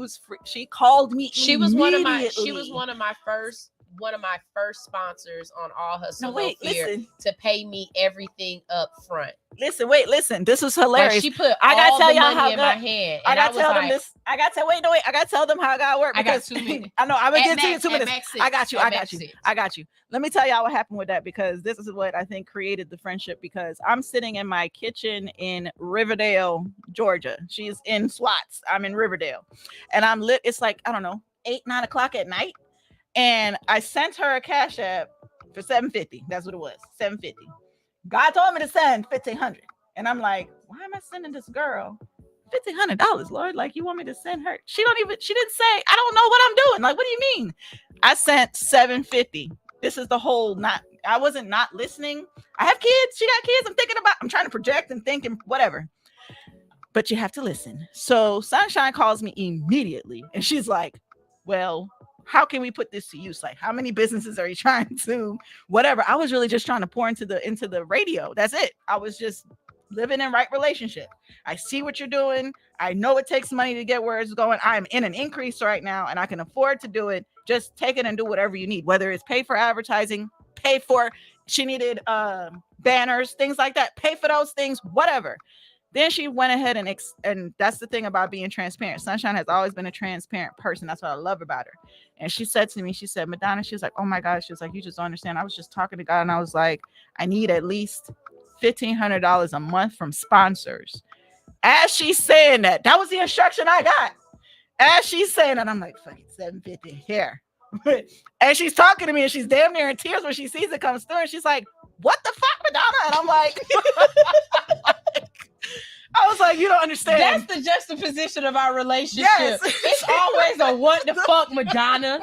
called me. She was one of my first sponsors on All Hustle No Fear to pay me everything up front. Listen. This was hilarious. Like she put I gotta all tell the y'all money how in my hand. I And gotta was tell them like, this. I gotta tell I gotta tell them how I got work. I got because- 2 minutes. I know. I'm gonna At get to you max- 2 at minutes. max six. I got you. At I got max you. six. I got you. Let me tell y'all what happened with that, because this is what I think created the friendship. Because I'm sitting in my kitchen in Riverdale, Georgia. She's in Swats. I'm in Riverdale, and I'm lit. It's like, I don't know, 8-9 o'clock at night, and I sent her a Cash App for $750. That's what it was, $750. God told me to send $1,500, and I'm like, why am I sending this girl $1,500, Lord? Like, you want me to send her? She didn't say, I don't know what I'm doing. Like, what do you mean? I sent $750. This is the whole I wasn't not listening. I have kids. She got kids. I'm trying to project and think and whatever. But you have to listen. So Sunshine calls me immediately and she's like, well, how can we put this to use? Like, how many businesses are you trying to whatever? I was really just trying to pour into the radio. That's it. I was just living in right relationship. I see what you're doing. I know it takes money to get where it's going. I'm in an increase right now and I can afford to do it. Just take it and do whatever you need, whether it's pay for advertising, she needed banners, things like that. Pay for those things, whatever. Then she went ahead and that's the thing about being transparent. Sunshine has always been a transparent person. That's what I love about her. And she said to me, she said, Madonna, she was like, oh my God. She was like, you just don't understand. I was just talking to God and I was like, I need at least $1,500 a month from sponsors. As she's saying that was the instruction I got. As she's saying that, I'm like, fuck it, $750 here. And she's talking to me and she's damn near in tears when she sees it comes through. And she's like, what the fuck, Madonna? And I'm like, I was like, you don't understand. That's the juxtaposition of our relationship. Yes. It's always a what the fuck, Madonna.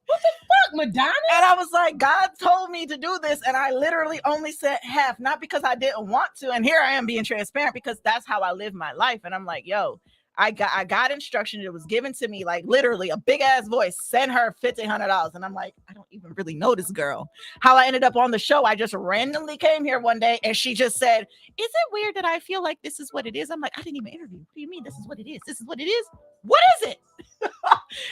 What the fuck, Madonna? And I was like, God told me to do this. And I literally only said half, not because I didn't want to. And here I am being transparent because that's how I live my life. And I'm like, yo, I got instruction. It was given to me, like literally a big ass voice, send her $1,500. And I'm like, I don't even really know this girl. How I ended up on the show, I just randomly came here one day and she just said, is it weird that I feel like this is what it is? I'm like, I didn't even interview. What do you mean this is what it is? This is what it is? What is it?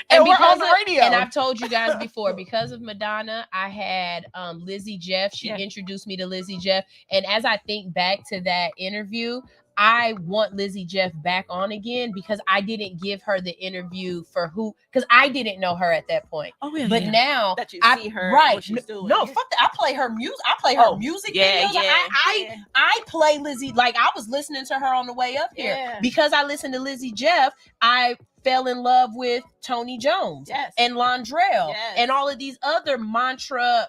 and we're on the radio. And I've told you guys before, because of Madonna, I had Lizzie Jeff. She introduced me to Lizzie Jeff. And as I think back to that interview, I want Lizzie Jeff back on again because I didn't give her the interview because I didn't know her at that point. Oh, yeah. But now that you see her, right? What she's doing. No, fuck that. I play her music. I play her music videos. I play Lizzie. Like, I was listening to her on the way up here because I listened to Lizzie Jeff. I fell in love with Tony Jones and Londrell and all of these other mantra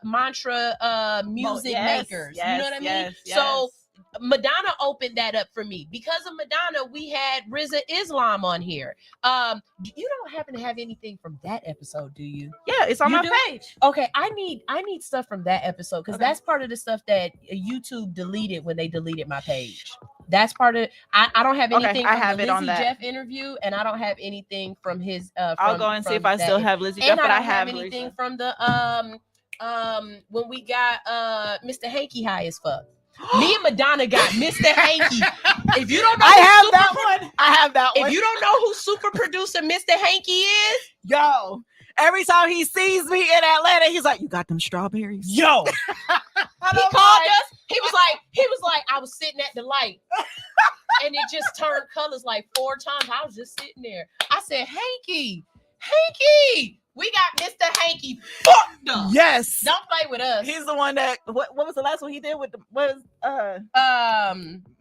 music makers. You know what I mean? So Madonna opened that up for me. Because of Madonna, we had Rizza Islam on here. You don't happen to have anything from that episode, do you? Yeah, it's on my page. Okay, I need stuff from that episode because that's part of the stuff that YouTube deleted when they deleted my page. That's part of. I don't have anything from the Lizzie Jeff interview, and I don't have anything from his. I'll go and see if I still have Lizzie Jeff, but I have anything from the when we got Mr. Hanky high as fuck. Me and Madonna got Mr. Hanky. If you don't know, I have that one. If you don't know who super producer Mr. Hanky is, yo, Every time he sees me in Atlanta, he's like, "You got them strawberries?" Yo. He called us. He was like, I was sitting at the light and it just turned colors like 4 times. I was just sitting there. I said, Hanky, we got Mr. Hanky fucked up. Yes. Don't play with us. He's the one that what was the last one he did with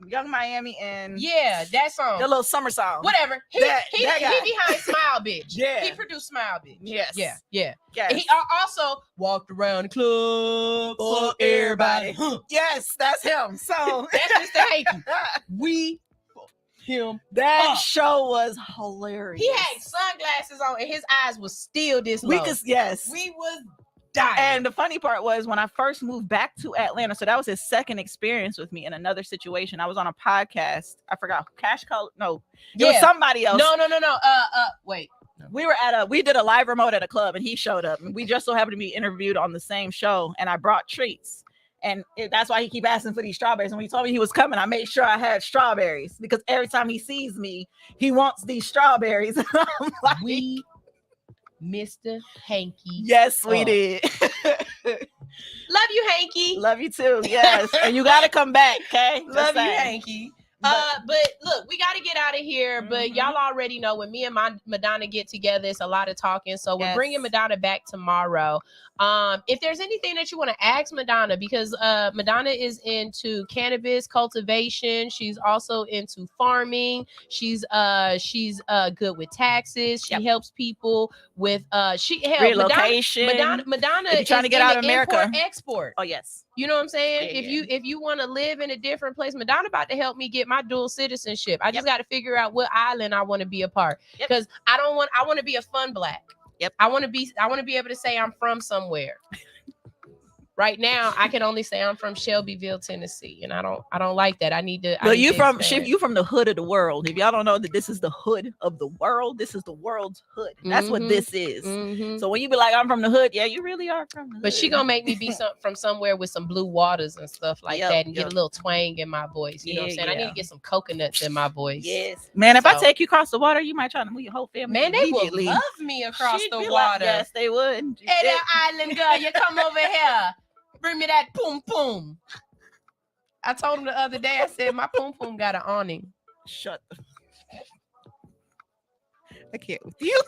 Young Miami and that song. The little summer song. Whatever. He behind Smile Bitch. Yeah. He produced Smile Bitch. Yes. Yeah. Yes. He also walked around the club for everybody. Yes, that's him. So that's Mr. Hanky. We him. That show was hilarious. He had sunglasses on and his eyes was still this low. We was dying. And the funny part was when I first moved back to Atlanta, so that was his second experience with me in another situation. I was on a podcast. I forgot. Cash Call. No. It was somebody else. No. Wait. We did a live remote at a club and he showed up and we just so happened to be interviewed on the same show and I brought treats. And that's why he keep asking for these strawberries. And when he told me he was coming, I made sure I had strawberries because every time he sees me, he wants these strawberries. I'm like, we Mr. Hanky. Yes, we did. Love you, Hanky. Love you too. Yes. And you got to come back. Okay. Love you, Hanky. But look, we got to get out of here. But y'all already know when me and Madonna get together, it's a lot of talking. So we're bringing Madonna back tomorrow. If there's anything that you want to ask Madonna, because Madonna is into cannabis cultivation. She's also into farming. She's good with taxes. She helps people with relocation. Madonna is trying to get out of America. Export. Oh yes. You know what I'm saying? If you want to live in a different place, Madonna about to help me get my dual citizenship. I just got to figure out what island I want to be a part. Because I want to be a fun Black. I want to be able to say I'm from somewhere. Right now, I can only say I'm from Shelbyville, Tennessee, and I don't like that. I need to. Well, you from the hood of the world. If y'all don't know that this is the hood of the world, this is the world's hood. That's what this is. So when you be like, I'm from the hood, yeah, you really are from the hood. But she gonna make me be from somewhere with some blue waters and stuff like that, and get a little twang in my voice. You know what I'm saying? I need to get some coconuts in my voice. Yes, man. If I take you across the water, you might try to move your whole family. Man, they would love me across the water. Like, yes, they would. Hey, that island girl, you come over here. Bring me that poom poom. I told him the other day, I said, my poom poom got an awning. Shut the I can't with you.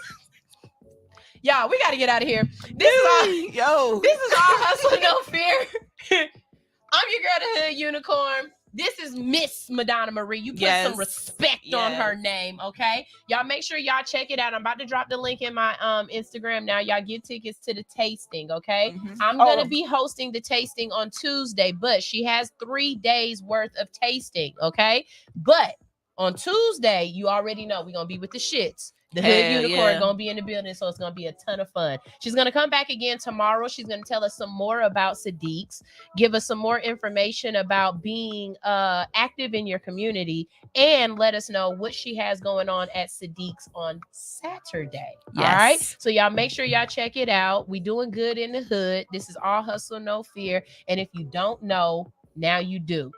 Y'all, we got to get out of here. This is all Hustle, No Fear. I'm your girl, the Hood Unicorn. This is Miss Madonna Marie. You put some respect on her name, okay? Y'all make sure y'all check it out. I'm about to drop the link in my Instagram now. Y'all get tickets to the tasting, okay? I'm going to be hosting the tasting on Tuesday, but she has 3 days worth of tasting, okay? But on Tuesday, you already know we're going to be with the shits. The Hood Unicorn gonna be in the building, so it's gonna be a ton of fun. She's gonna come back again tomorrow. She's gonna tell us some more about Sadiq's, give us some more information about being active in your community, and let us know what she has going on at Sadiq's on Saturday. Yes. All right. So y'all make sure y'all check it out. We doing good in the hood. This is All Hustle, No Fear. And if you don't know, now you do.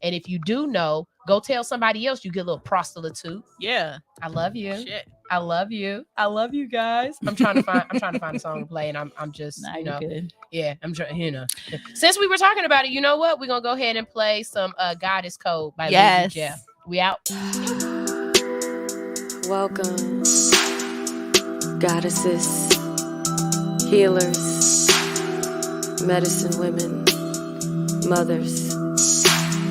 And if you do know, go tell somebody else. You get a little prostitute. Yeah. I love you. Shit. I love you. I love you guys. I'm trying to find a song to play, and I'm just good. Yeah, I'm trying, Since we were talking about it, you know what? We're gonna go ahead and play some Goddess Code by Lizzie Jeff. We out. Welcome, goddesses, healers, medicine women, mothers.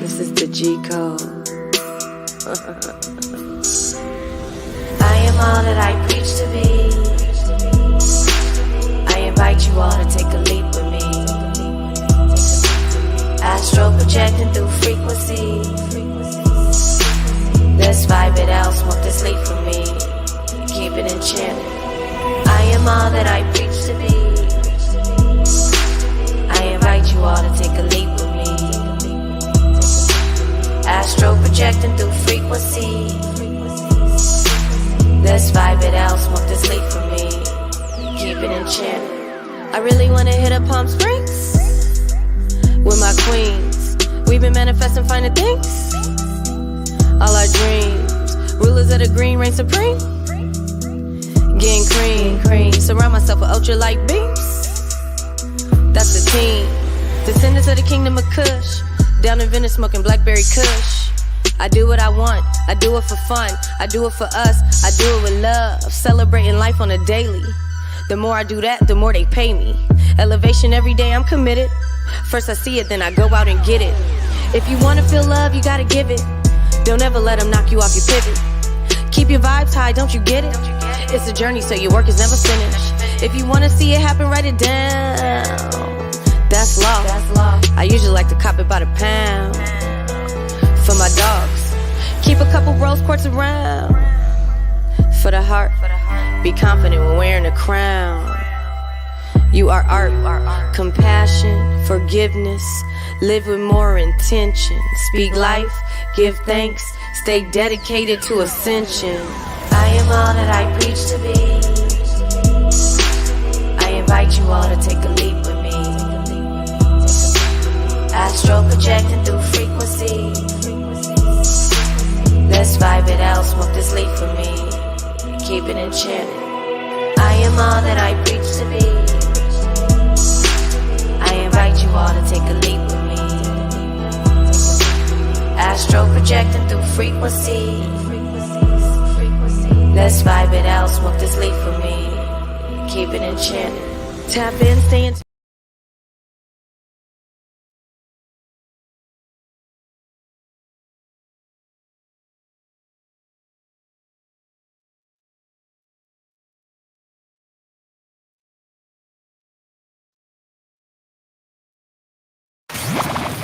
This is the G Code. I am all that I preach to be. I invite you all to take a leap with me. Astro projecting through frequency. Let's vibe it out, smoke this leaf for me. Keep it enchanted. I am all that I preach to be. I invite you all to take a leap with me. Astro projecting through frequency. Let's vibe it out, smoke this leaf for me. Keep it enchanted. I really wanna hit up Palm Springs with my queens. We've been manifesting finer things. All our dreams. Rulers of the green reign supreme. Getting cream. Surround myself with ultralight beams. That's the team. Descendants of the kingdom of Kush. Down in Venice smoking blackberry kush. I do what I want, I do it for fun, I do it for us, I do it with love. Celebrating life on a daily. The more I do that, the more they pay me. Elevation every day, I'm committed. First I see it, then I go out and get it. If you wanna feel love, you gotta give it. Don't ever let them knock you off your pivot. Keep your vibes high, don't you get it? It's a journey, so your work is never finished. If you wanna see it happen, write it down. That's law. I usually like to cop it by the pound. For my dogs, keep a couple rose quartz around. For the heart, be confident when wearing a crown. You are art, compassion, forgiveness. Live with more intention. Speak life, give thanks, stay dedicated to ascension. I am all that I preach to be. I invite you all to take a leap with me. Astro projecting through frequency. Let's vibe it out, smoke this leaf for me. Keep it enchanted. I am all that I preach to be. I invite you all to take a leap with me. Astro projecting through frequency. Let's vibe it out, smoke this leaf for me. Keep it enchanted. Tap in, stay in.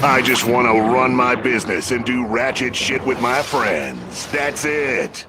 I just want to run my business and do ratchet shit with my friends. That's it.